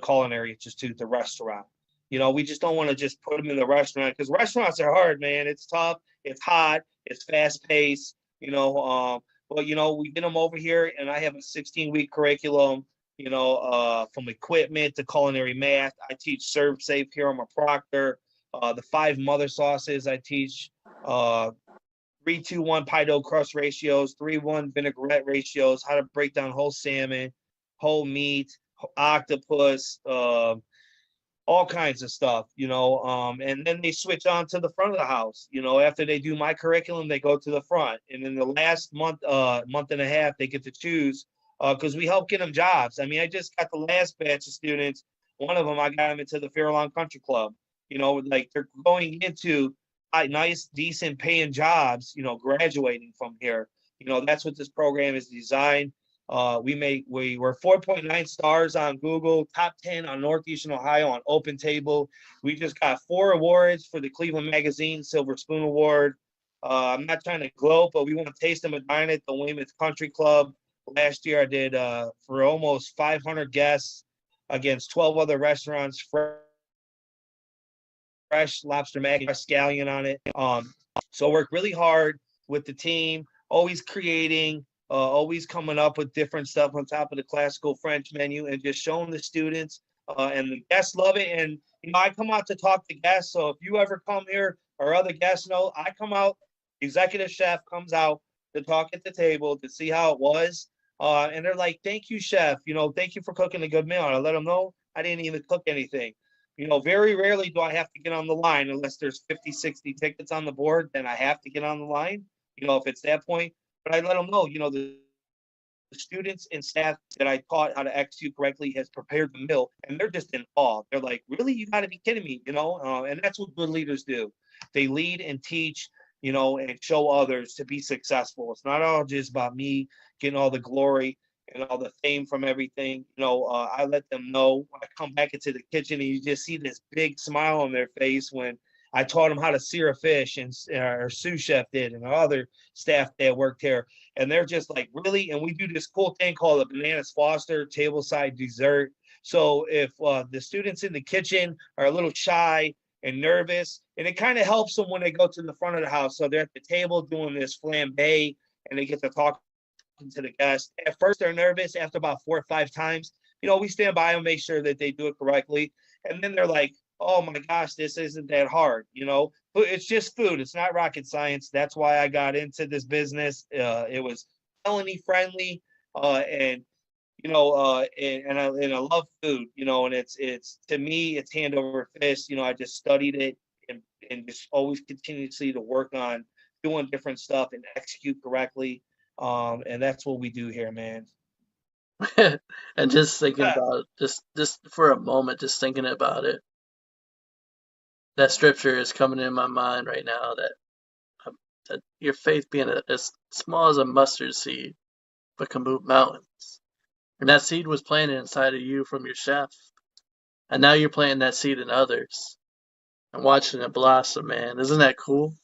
Culinary Institute, the restaurant. We just don't want to just put them in the restaurant, because restaurants are hard, man. It's tough. It's hot. It's fast paced. But we get them over here, and I have a 16-week curriculum. From equipment to culinary math. I teach Serve Safe here. I'm a proctor. The 5 mother sauces I teach. 3-2-1 pie dough crust ratios, 3-1 vinaigrette ratios, how to break down whole salmon, whole meat, octopus, all kinds of stuff, and then they switch on to the front of the house. After they do my curriculum, they go to the front. And in the last month and a half, they get to choose, because we help get them jobs. I mean, I just got the last batch of students. One of them, I got them into the Fairlawn Country Club. Like they're going into nice, decent paying jobs, graduating from here. That's what this program is designed. We were 4.9 stars on Google, top 10 on Northeastern Ohio on Open Table. We just got 4 awards for the Cleveland Magazine Silver Spoon Award. I'm not trying to gloat, but we won Taste of Medina at the Weymouth Country Club. Last year I did for almost 500 guests against 12 other restaurants, fresh lobster mac and scallion on it. So work really hard with the team, always creating, always coming up with different stuff on top of the classical French menu, and just showing the students, and the guests love it. And I come out to talk to guests. So if you ever come here, or other guests know, I come out. Executive chef comes out to talk at the table to see how it was, and they're like, "Thank you, chef. Thank you for cooking a good meal." And I let them know I didn't even cook anything. Very rarely do I have to get on the line unless there's 50, 60 tickets on the board. Then I have to get on the line, if it's that point. But I let them know, the students and staff that I taught how to execute correctly has prepared the meal, and they're just in awe. They're like, really? You got to be kidding me, and that's what good leaders do. They lead and teach, and show others to be successful. It's not all just about me getting all the glory and all the fame from everything. I let them know. I come back into the kitchen, and you just see this big smile on their face when I taught them how to sear a fish, and our sous chef did, and other staff that worked here. And they're just like, really? And we do this cool thing called a Bananas Foster tableside dessert. So if the students in the kitchen are a little shy and nervous, and it kind of helps them when they go to the front of the house. So they're at the table doing this flambe, and they get to talk to the guests. At first, they're nervous. After about 4 or 5 times, we stand by them, make sure that they do it correctly, and then they're like, "Oh my gosh, this isn't that hard." But it's just food. It's not rocket science. That's why I got into this business. It was felony friendly, and and I love food. And it's to me, it's hand over fist. I just studied it and just always continuously to work on doing different stuff and execute correctly. And that's what we do here, man. And just thinking Yeah, about just for a moment, just thinking about it, that scripture is coming in my mind right now that your faith being as small as a mustard seed, but can move mountains. And that seed was planted inside of you from your chef, and now you're planting that seed in others and watching it blossom. Man, isn't that cool?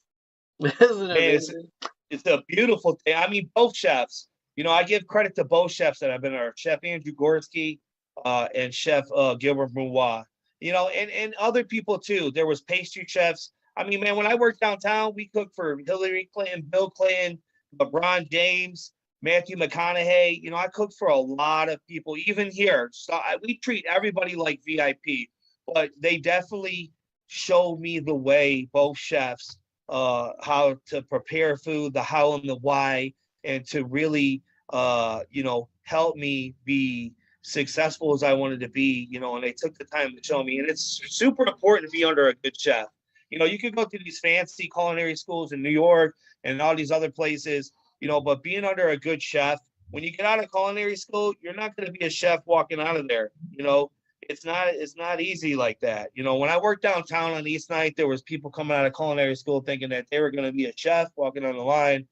Isn't it man, amazing? it's a beautiful thing. I mean, both chefs. I give credit to both chefs that I've been there. Chef Andrew Gorski, and Chef Gilbert Moulois. And other people too. There was pastry chefs. I mean, man, when I worked downtown, we cooked for Hillary Clinton, Bill Clinton, LeBron James, Matthew McConaughey. I cooked for a lot of people, even here. So we treat everybody like VIP, but they definitely showed me the way, both chefs, how to prepare food, the how and the why, and to really, help me be successful as I wanted to be, and they took the time to show me. And it's super important to be under a good chef. You could go to these fancy culinary schools in New York and all these other places, but being under a good chef, when you get out of culinary school, you're not going to be a chef walking out of there. It's not easy like that. When I worked downtown on East Ninth, there was people coming out of culinary school thinking that they were going to be a chef walking on the line.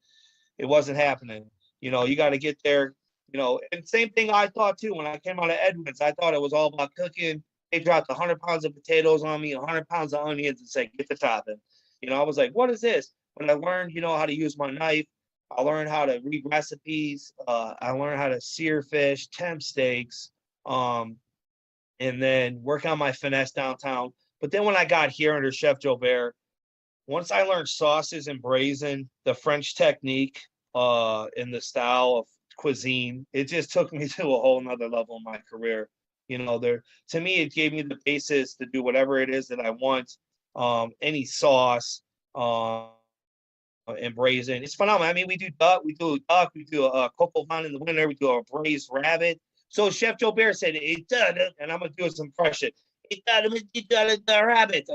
It wasn't happening. You got to get there. And same thing I thought too when I came out of Edmonds. I thought it was all about cooking. They dropped 100 pounds of potatoes on me, 100 pounds of onions, and said, "Get the topping." I was like, "What is this?" When I learned, how to use my knife, I learned how to read recipes. I learned how to sear fish, temp steaks, and then work on my finesse downtown. But then when I got here under Chef Jobert, once I learned sauces and braising, the French technique, and the style of cuisine, it just took me to a whole nother level in my career. There to me, it gave me the basis to do whatever it is that I want. Any sauce, and braising, it's phenomenal. I mean, we do a coco vine in the winter, we do a braised rabbit. So Chef Joe said, "It done," and I'm gonna do some impression. "It done the rabbit."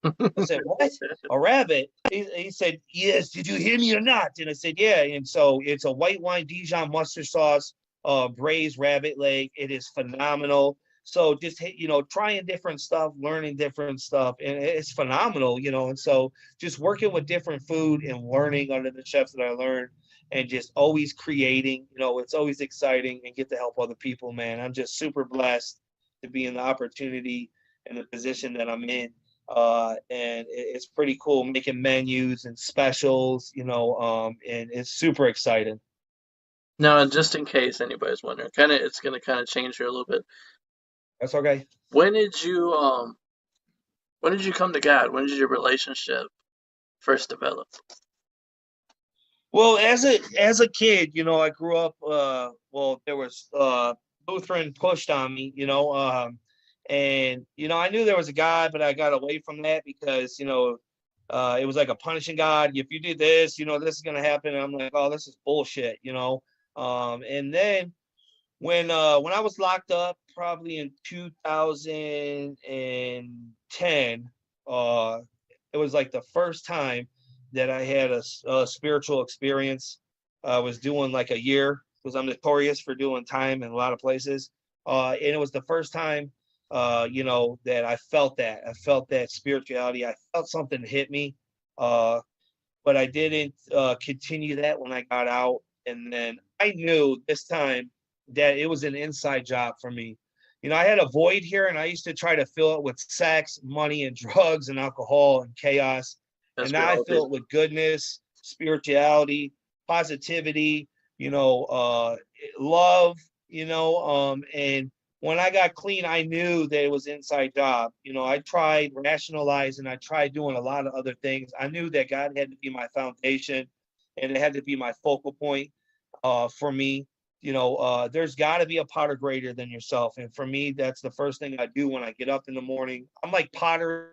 I said, "What? A rabbit?" He said, "Yes. Did you hear me or not?" And I said, "Yeah." And so it's a white wine Dijon mustard sauce, braised rabbit leg. It is phenomenal. So just trying different stuff, learning different stuff, and it's phenomenal. And so just working with different food and learning under the chefs that I learned, and just always creating. It's always exciting and get to help other people. Man, I'm just super blessed to be in the opportunity and the position that I'm in. And it's pretty cool making menus and specials, and it's super exciting. Now, and just in case anybody's wondering, it's gonna kind of change here a little bit. That's okay. When did you when did you come to God? When did your relationship first develop? Well, as a kid, I grew up. Well, there was Lutheran pushed on me, and I knew there was a God, but I got away from that because it was like a punishing God. If you do this, this is gonna happen. And I'm like, oh, this is bullshit. And then when I was locked up, probably in 2010, it was like the first time that I had a spiritual experience. I was doing like a year because I'm notorious for doing time in a lot of places. And it was the first time, that I felt that. I felt that spirituality. I felt something hit me, but I didn't continue that when I got out. And then I knew this time that it was an inside job for me. I had a void here, and I used to try to fill it with sex, money, and drugs, and alcohol, and chaos. And As we now I all fill do. it with goodness, spirituality, positivity, love, and when I got clean, I knew that it was inside job. I tried rationalizing, I tried doing a lot of other things. I knew that God had to be my foundation, and it had to be my focal point for me. There's got to be a potter greater than yourself, and for me, that's the first thing I do when I get up in the morning. I'm like pottery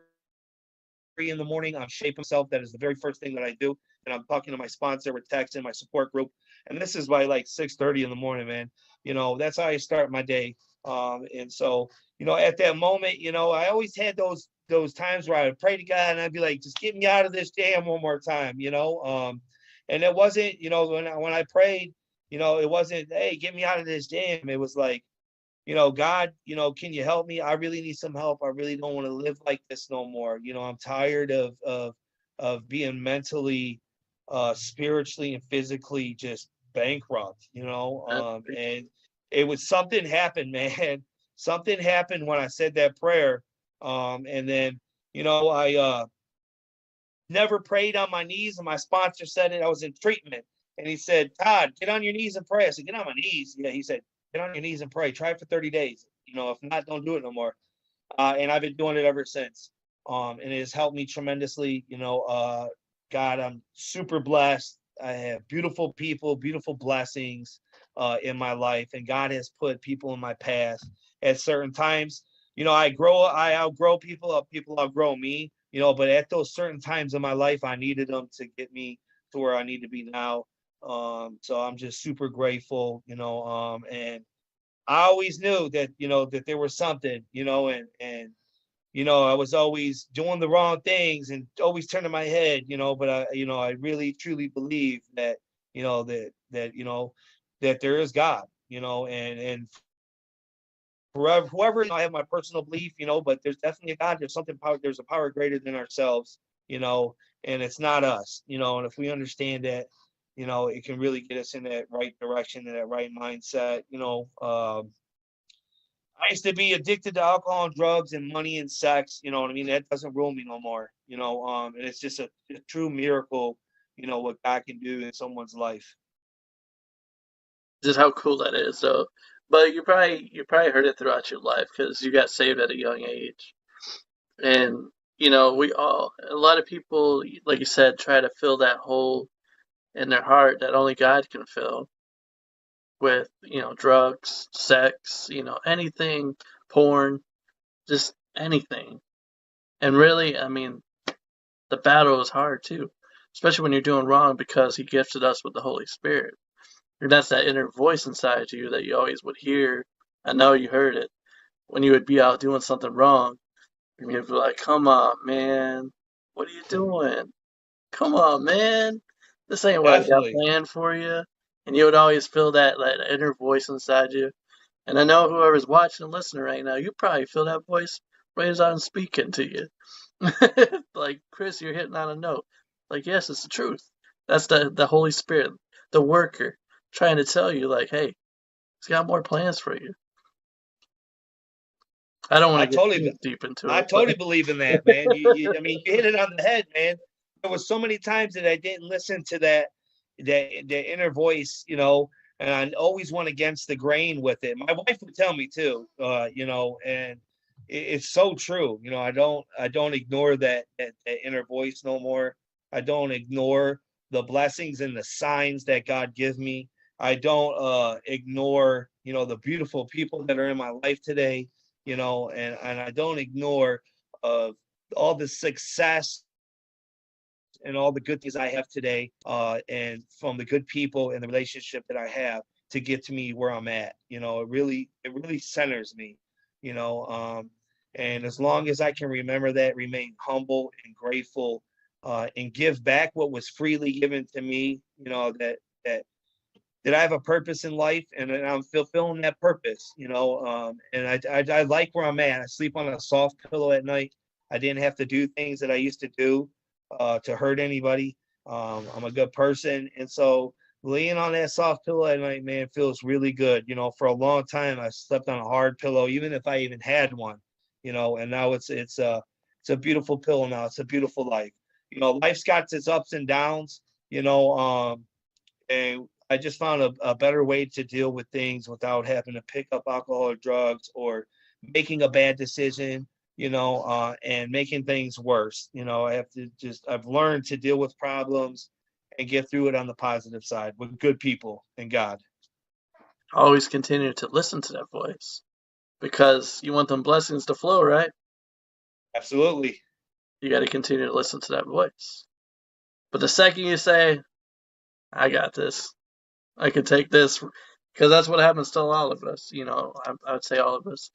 in the morning. I'm shaping myself. That is the very first thing that I do. And I'm talking to my sponsor, we're texting my support group. And this is by like 6:30 in the morning, man. That's how I start my day. And so, at that moment, I always had those times where I would pray to God and I'd be like, just get me out of this jam one more time. And it wasn't, when I prayed, it wasn't, hey, get me out of this jam. It was like, God, can you help me? I really need some help. I really don't want to live like this no more. I'm tired of being mentally, spiritually and physically just bankrupt, and it was something happened, man. Something happened when I said that prayer. And then, I never prayed on my knees, and my sponsor said it. I was in treatment, and he said, Todd, get on your knees and pray. I said, get on my knees. Yeah, he said, get on your knees and pray. Try it for 30 days. If not, don't do it no more. And I've been doing it ever since. And it has helped me tremendously. God, I'm super blessed. I have beautiful people, beautiful blessings in my life, and God has put people in my path at certain times. I outgrow people, people outgrow me. But at those certain times in my life, I needed them to get me to where I need to be now. So I'm just super grateful, and I always knew that, that there was something, and I was always doing the wrong things and always turning my head, but I really truly believe that, that there is God, and whoever, I have my personal belief, but there's definitely a God. There's something power. There's a power greater than ourselves, and it's not us, and if we understand that, it can really get us in that right direction and that right mindset. I used to be addicted to alcohol and drugs and money and sex. You know what I mean? That doesn't rule me no more. And it's just a true miracle. What God can do in someone's life. Just how cool that is. So, but you probably heard it throughout your life because you got saved at a young age, and a lot of people, like you said, try to fill that hole in their heart that only God can fill with drugs, sex, anything, porn, just anything. And really, I mean, the battle is hard too, especially when you're doing wrong because He gifted us with the Holy Spirit. And that's that inner voice inside you that you always would hear. I know you heard it when you would be out doing something wrong. And you'd be like, come on, man. What are you doing? Come on, man. This ain't what I got Definitely. planned for you. And you would always feel that inner voice inside you. And I know whoever's watching and listening right now, you probably feel that voice right as I'm speaking to you. Like, Chris, you're hitting on a note. Like, yes, it's the truth. That's the Holy Spirit, the worker, trying to tell you, like, hey, He's got more plans for you. I don't want I to get totally, too deep into I it, but totally believe in that, man. I mean, you hit it on the head, man. There was so many times that I didn't listen to that inner voice, and I always went against the grain with it. My wife would tell me too, and it's so true. I don't ignore that inner voice no more. I don't ignore the blessings and the signs that God gives me. I don't ignore, the beautiful people that are in my life today, and I don't ignore uh, all the success and all the good things I have today, and from the good people and the relationship that I have to get to me where I'm at. It really centers me. You know, and as long as I can remember that, remain humble and grateful, and give back what was freely given to me. That that I have a purpose in life, and I'm fulfilling that purpose. And I like where I'm at. I sleep on a soft pillow at night. I didn't have to do things that I used to do to hurt anybody. I'm a good person, and so laying on that soft pillow at night, man, feels really good. For a long time, I slept on a hard pillow, even if I even had one. And now it's a beautiful pillow now. It's a beautiful life. Life's got its ups and downs. And I just found a better way to deal with things without having to pick up alcohol or drugs or making a bad decision, and making things worse. I've learned to deal with problems and get through it on the positive side with good people and God. Always continue to listen to that voice because you want them blessings to flow, right? Absolutely. You got to continue to listen to that voice. But the second you say, I got this, I can take this, because that's what happens to all of us, I would say all of us,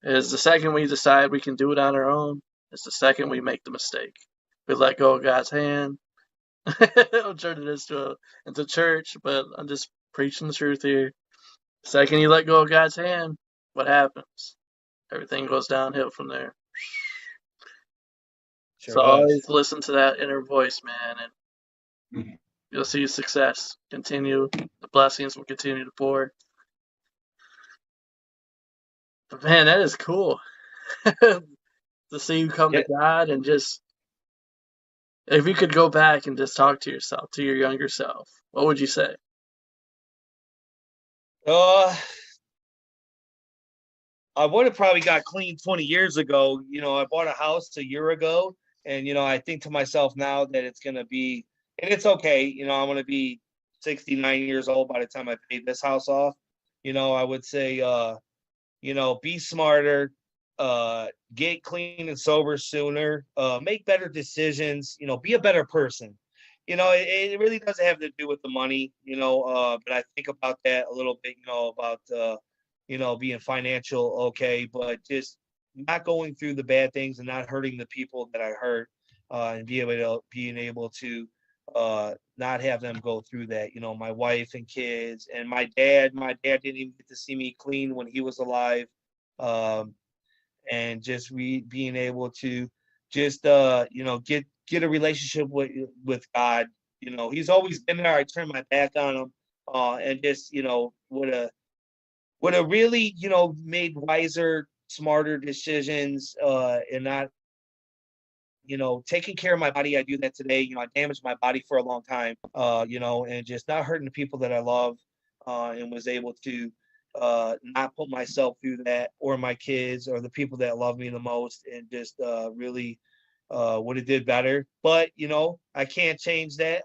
is the second we decide we can do it on our own, is the second we make the mistake. We let go of God's hand. I'm turning this into church, but I'm just preaching the truth here. The second you let go of God's hand, what happens? Everything goes downhill from there. Sure So does. always listen to that inner voice, man, and you'll see success. Continue. The blessings will continue to pour. But man, that is cool to see you come to Yeah. God and just, if you could go back and just talk to yourself, to your younger self, what would you say? Uh, I would have probably got clean 20 years ago. I bought a house a year ago, and I think to myself now that it's gonna be, and it's okay. I'm gonna be 69 years old by the time I pay this house off. I would say, be smarter, get clean and sober sooner, make better decisions. Be a better person. It really doesn't have to do with the money. But I think about that a little bit. About being financial okay, but just not going through the bad things and not hurting the people that I hurt, and being able to not have them go through that. My wife and kids and my dad. My dad didn't even get to see me clean when he was alive, um, and just being able to just get a relationship with God. He's always been there. I turn my back on him, and just would have really, made wiser, smarter decisions, and not, taking care of my body. I do that today. I damaged my body for a long time, and just not hurting the people that I love, and was able to not put myself through that or my kids or the people that love me the most, and just really would have did better. But, I can't change that.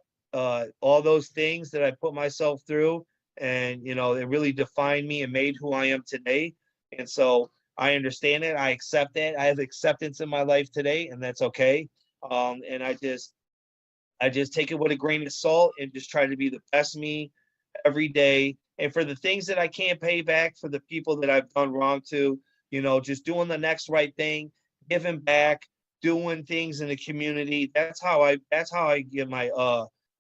All those things that I put myself through, and it really defined me and made who I am today. And so I understand it. I accept that. I have acceptance in my life today, and that's okay. And I just take it with a grain of salt and just try to be the best me every day. And for the things that I can't pay back, for the people that I've done wrong to, just doing the next right thing, giving back, doing things in the community. That's how I give my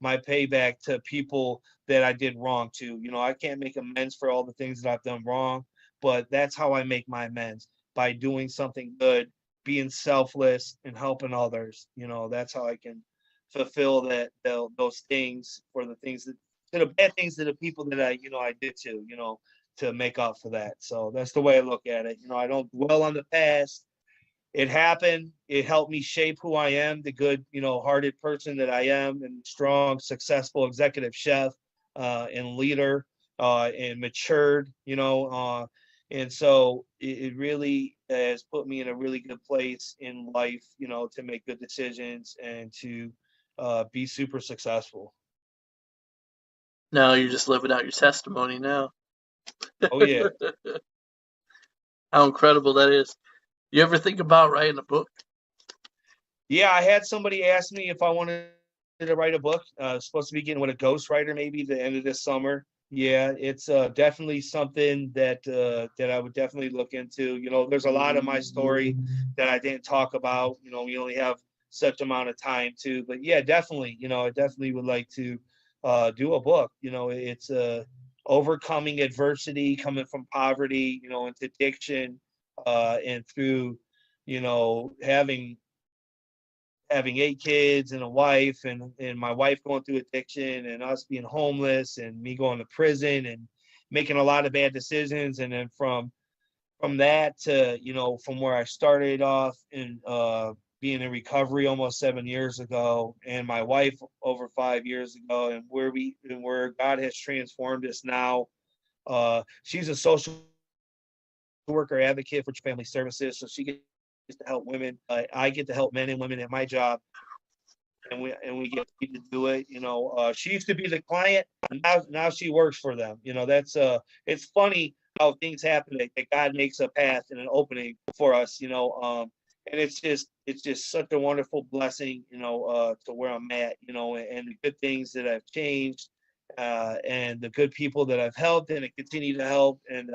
payback to people that I did wrong to. I can't make amends for all the things that I've done wrong, but that's how I make my amends, by doing something good, being selfless and helping others. That's how I can fulfill those things, for the things that to the bad things to the people that I did to make up for that. So that's the way I look at it. I don't dwell on the past. It happened. It helped me shape who I am, the good, hearted person that I am, and strong, successful executive chef, and leader, and matured, and so it really has put me in a really good place in life, to make good decisions and to be super successful. Now you're just living out your testimony now. Oh yeah. How incredible that is. You ever think about writing a book? Yeah, I had somebody ask me if I wanted to write a book. Supposed to be getting with a ghostwriter maybe the end of this summer. Yeah, it's definitely something that I would definitely look into. There's a lot of my story that I didn't talk about. We only have such amount of time to, but yeah, definitely. I definitely would like to do a book. It's overcoming adversity, coming from poverty, into addiction, and through, having 8 kids and a wife, and my wife going through addiction, and us being homeless, and me going to prison and making a lot of bad decisions. And then from that to, from where I started off in being in recovery almost 7 years ago, and my wife over 5 years ago, and where God has transformed us now. She's a social worker advocate for family services, so she gets to help women. I get to help men and women at my job. and we get paid to do it. She used to be the client, and now she works for them. That's it's funny how things happen that God makes a path and an opening for us. And it's just such a wonderful blessing. To where I'm at. And the good things that I've changed, and the good people that I've helped and I continue to help, and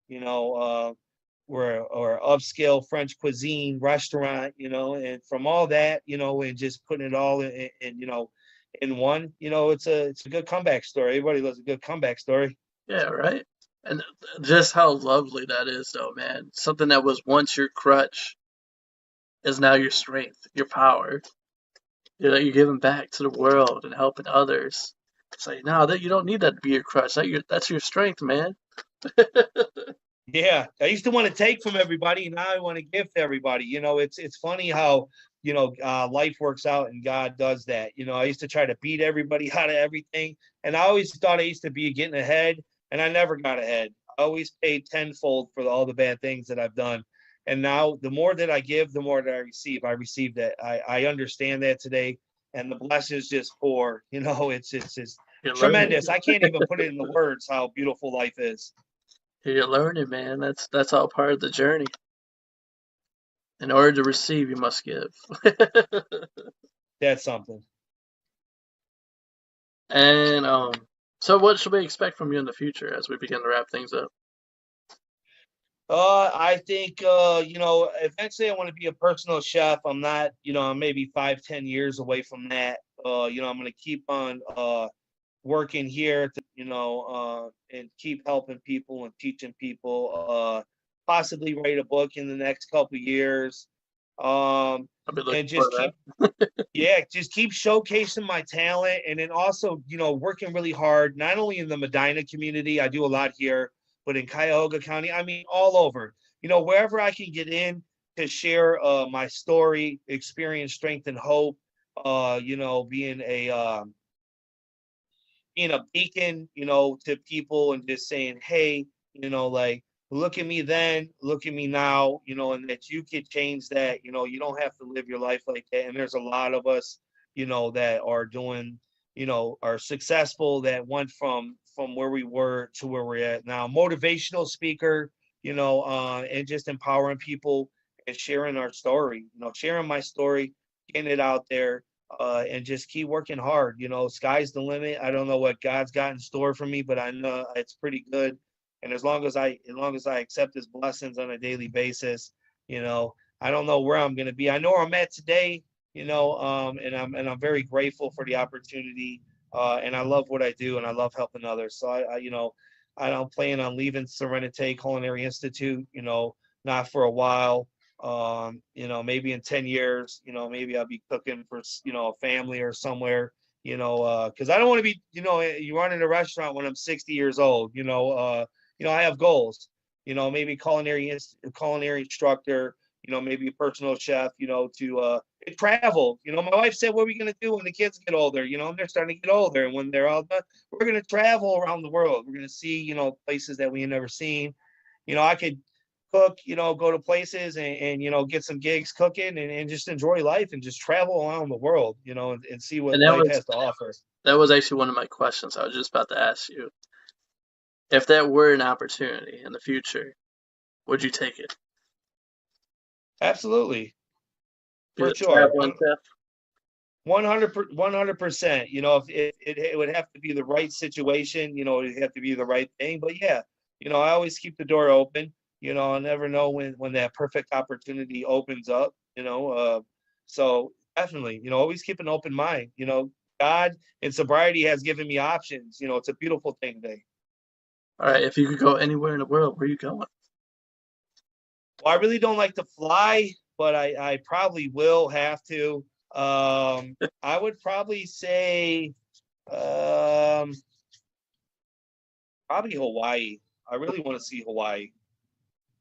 you know. We're or upscale French cuisine restaurant, and from all that, and just putting it all in one, it's a good comeback story. Everybody loves a good comeback story. Yeah, right. And just how lovely that is, though, man. Something that was once your crutch is now your strength, your power. You're giving back to the world and helping others. It's like, no, that you don't need that to be your crutch. That's your strength, man. Yeah, I used to want to take from everybody, and now I want to give to everybody. It's funny how life works out and God does that. I used to try to beat everybody out of everything, and I always thought I used to be getting ahead, and I never got ahead. I always paid tenfold for all the bad things that I've done, and now the more that I give, the more that I receive. I receive that. I understand that today, and the blessings just pour. It's just You're learning. tremendous. I can't even put it in the words how beautiful life is. You're learning, man. That's all part of the journey. In order to receive, you must give. That's something. And so what should we expect from you in the future as we begin to wrap things up? I think eventually I want to be a personal chef. I'm not, I'm maybe 5, 10 years away from that. I'm gonna keep on working here to, and keep helping people and teaching people. Possibly write a book in the next couple years. Um, I'll be looking and for just that. keep just keep showcasing my talent, and then also, working really hard, not only in the Medina community, I do a lot here, but in Cuyahoga County, I mean, all over, wherever I can get in to share my story, experience, strength, and hope, being a beacon, to people and just saying, hey, like, look at me then, look at me now, and that you could change that. You don't have to live your life like that. And there's a lot of us, that are doing, are successful, that went from where we were to where we're at now. Motivational speaker, and just empowering people and sharing our story, sharing my story, getting it out there, and just keep working hard. Sky's the limit. I don't know what God's got in store for me, but I know it's pretty good. And as long as I accept His blessings on a daily basis, I don't know where I'm going to be. I know where I'm at today. And I'm very grateful for the opportunity. And I love what I do, and I love helping others. So I don't plan on leaving Serenite Culinary Institute. Not for a while. Maybe in 10 years, maybe I'll be cooking for, a family or somewhere, because I don't want to be, you running a restaurant when I'm 60 years old, I have goals, maybe culinary instructor, maybe a personal chef, to travel. My wife said, what are we going to do when the kids get older? And they're starting to get older. And when they're all done, we're going to travel around the world. We're going to see, places that we have never seen. I could cook, go to places and get some gigs cooking and just enjoy life and just travel around the world, and see what And that life was has to offer. that was actually one of my questions. I was just about to ask you. If that were an opportunity in the future, would you take it? Absolutely, Be for the sure. traveling chef? 100%. If it would have to be the right situation, it'd have to be the right thing. But yeah, I always keep the door open. I never know when that perfect opportunity opens up. So definitely, always keep an open mind. God and sobriety has given me options. It's a beautiful thing today. All right, if you could go anywhere in the world, where are you going? Well, I really don't like to fly, but I probably will have to. I would probably say um, probably Hawaii. I really want to see Hawaii.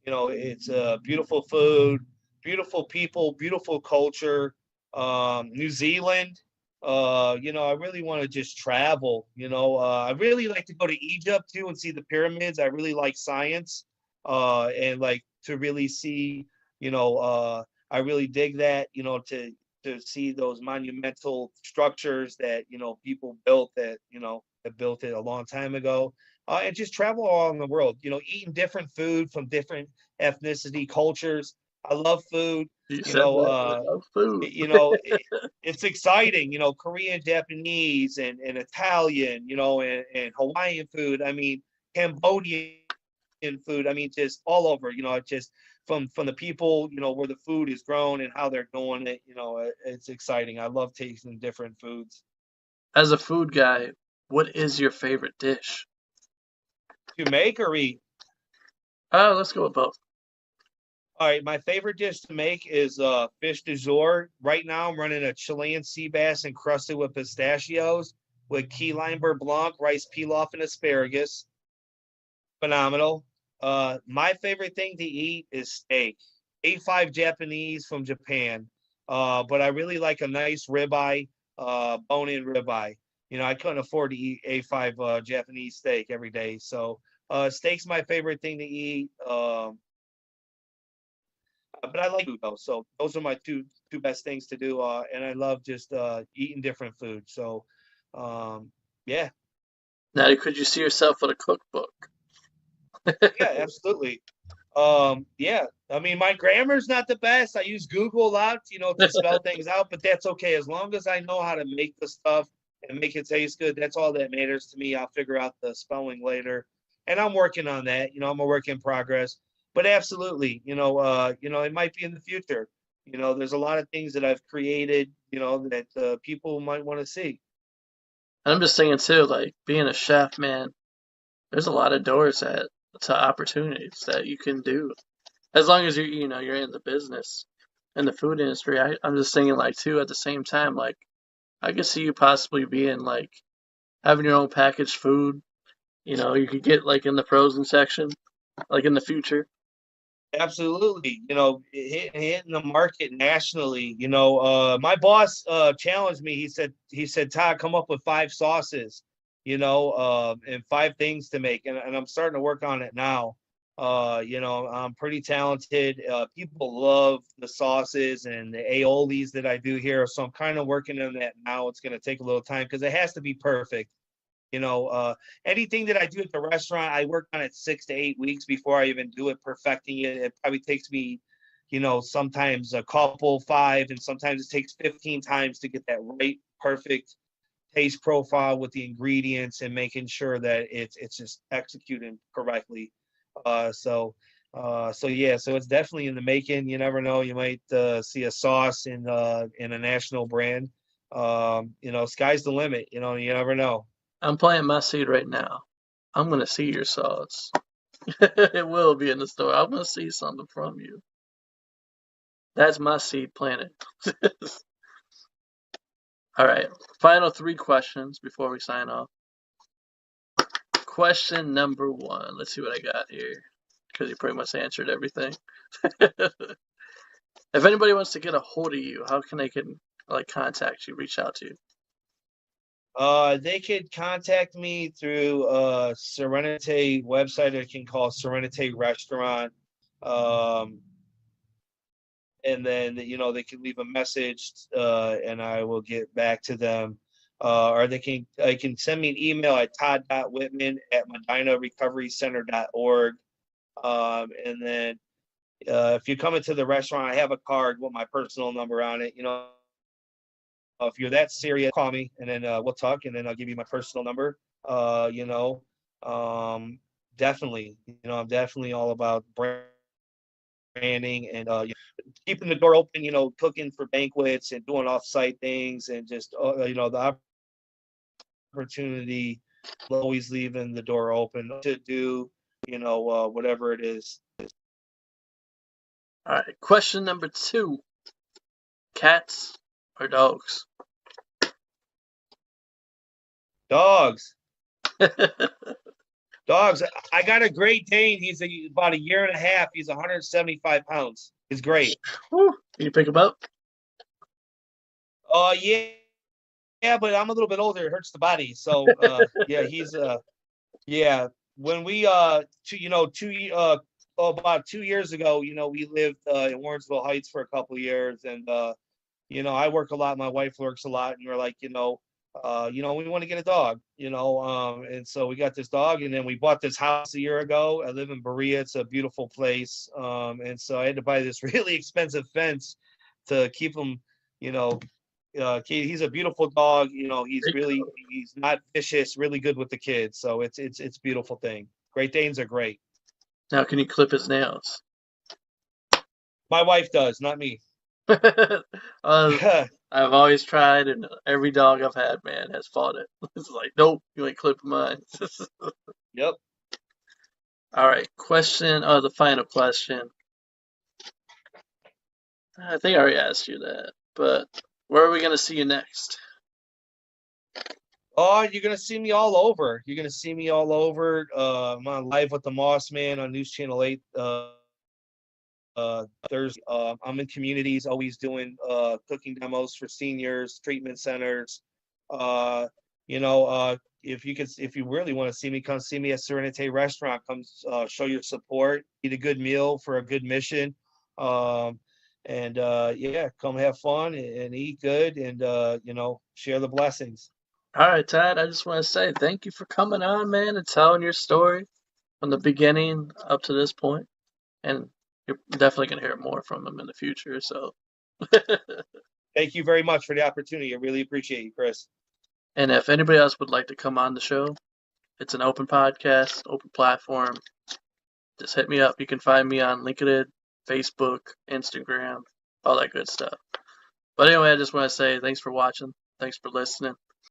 It's beautiful food, beautiful people, beautiful culture. New Zealand. I really want to just travel. I really like to go to Egypt too and see the pyramids. I really like science, and like to really see. I really dig that. To to see those monumental structures that people built that built it a long time ago, and just travel all around the world. Eating different food from different ethnicity, cultures. I love food. You You said know, that. I uh, love food. it's exciting. Korean, Japanese, and Italian. And Hawaiian food. I mean, Cambodian food. I mean, just all over. Just from the people. Where the food is grown and how they're doing it. It's exciting. I love tasting different foods. As a food guy, what is your favorite dish? To make or eat. Let's go with both. All right, my favorite dish to make is fish du jour. Right now, I'm running a Chilean sea bass encrusted with pistachios with key lime beurre blanc, rice pilaf, and asparagus. Phenomenal. My favorite thing to eat is steak. A5 Japanese from Japan. But I really like a nice ribeye, bone-in ribeye. I couldn't afford to eat A5 Japanese steak every day, so steak's my favorite thing to eat. But I like food though, so those are my two best things to do. And I love just eating different food. So, yeah, Now, could you see yourself with a cookbook? yeah, absolutely. Yeah, I mean, my grammar's not the best. I use Google a lot, to spell things out, but that's okay as long as I know how to make the stuff and make it taste good. That's all that matters to me. I'll figure out the spelling later, and I'm working on that. I'm a work in progress, but absolutely, it might be in the future. There's a lot of things that I've created, that people might want to see. And I'm just thinking too, like being a chef, man, there's a lot of doors to opportunities that you can do. As long as you're in the business in the food industry. I'm just thinking like too at the same time, like I could see you possibly being like having your own packaged food. You could get like in the frozen section, like in the future. Absolutely. Hitting the market nationally. My boss challenged me. He said, Todd, come up with 5 sauces, and 5 things to make. And I'm starting to work on it now. I'm pretty talented. People love the sauces and the aiolis that I do here. So I'm kind of working on that now. It's going to take a little time because it has to be perfect. Anything that I do at the restaurant, I work on it 6 to 8 weeks before I even do it, perfecting it. It probably takes me, sometimes a couple, 5, and sometimes it takes 15 times to get that right, perfect taste profile with the ingredients and making sure that it's just executed correctly. So yeah, so it's definitely in the making. You never know, you might see a sauce in a national brand. Sky's the limit. You never know. I'm planting my seed right now. I'm gonna see your sauce. It will be in the store. I'm gonna see something from you. That's my seed planted. All right. Final 3 questions before we sign off. Question number 1. Let's see what I got here. Because you pretty much answered everything. If anybody wants to get a hold of you, how can they contact you, reach out to you? They could contact me through Serenity website. They can call Serenity Restaurant. And then they can leave a message and I will get back to them. Or they can send me an email at todd.whitman@medinarecoverycenter.org. And then if you come into the restaurant, I have a card with my personal number on it. If you're that serious, call me and then we'll talk and then I'll give you my personal number. Um, Definitely, I'm definitely all about branding and keeping the door open, cooking for banquets and doing off-site things and just, the opportunity, always leaving the door open to do, whatever it is. All right. Question number 2. Cats or dogs? Dogs. Dogs. I got a Great Dane. He's about a year and a half. He's 175 pounds. He's great. Whew. Can you pick him up? Yeah, yeah, but I'm a little bit older. It hurts the body. So, yeah, he's yeah. When we about 2 years ago, we lived in Warrensville Heights for a couple of years, and I work a lot, my wife works a lot, and we're like, we want to get a dog, and so we got this dog, and then we bought this house a year ago. I live in Berea. It's a beautiful place. And so I had to buy this really expensive fence to keep him, you know, he's a beautiful dog. He's not vicious, really good with the kids. So it's a beautiful thing. Great Danes are great. Now, can you clip his nails? My wife does, not me. I've always tried, and every dog I've had, man, has fought it. It's like, nope, you ain't clipping mine. Yep. All right, the final question. I think I already asked you that, but where are we going to see you next? Oh, you're gonna see me all over. You're gonna see me all over. I'm on Live with the Moss Man on News Channel 8. Thursday. I'm in communities, always doing cooking demos for seniors, treatment centers. If you really want to see me, come see me at Serenity Restaurant. Come show your support, eat a good meal for a good mission. And yeah, come have fun and eat good, and share the blessings. All right, Todd, I just want to say thank you for coming on, man, and telling your story from the beginning up to this point. And you're definitely going to hear more from him in the future. So, Thank you very much for the opportunity. I really appreciate you, Chris. and if anybody else would like to come on the show, it's an open podcast, open platform. Just hit me up. You can find me on LinkedIn, Facebook, Instagram, all that good stuff. But anyway, I just want to say thanks for watching. Thanks for listening.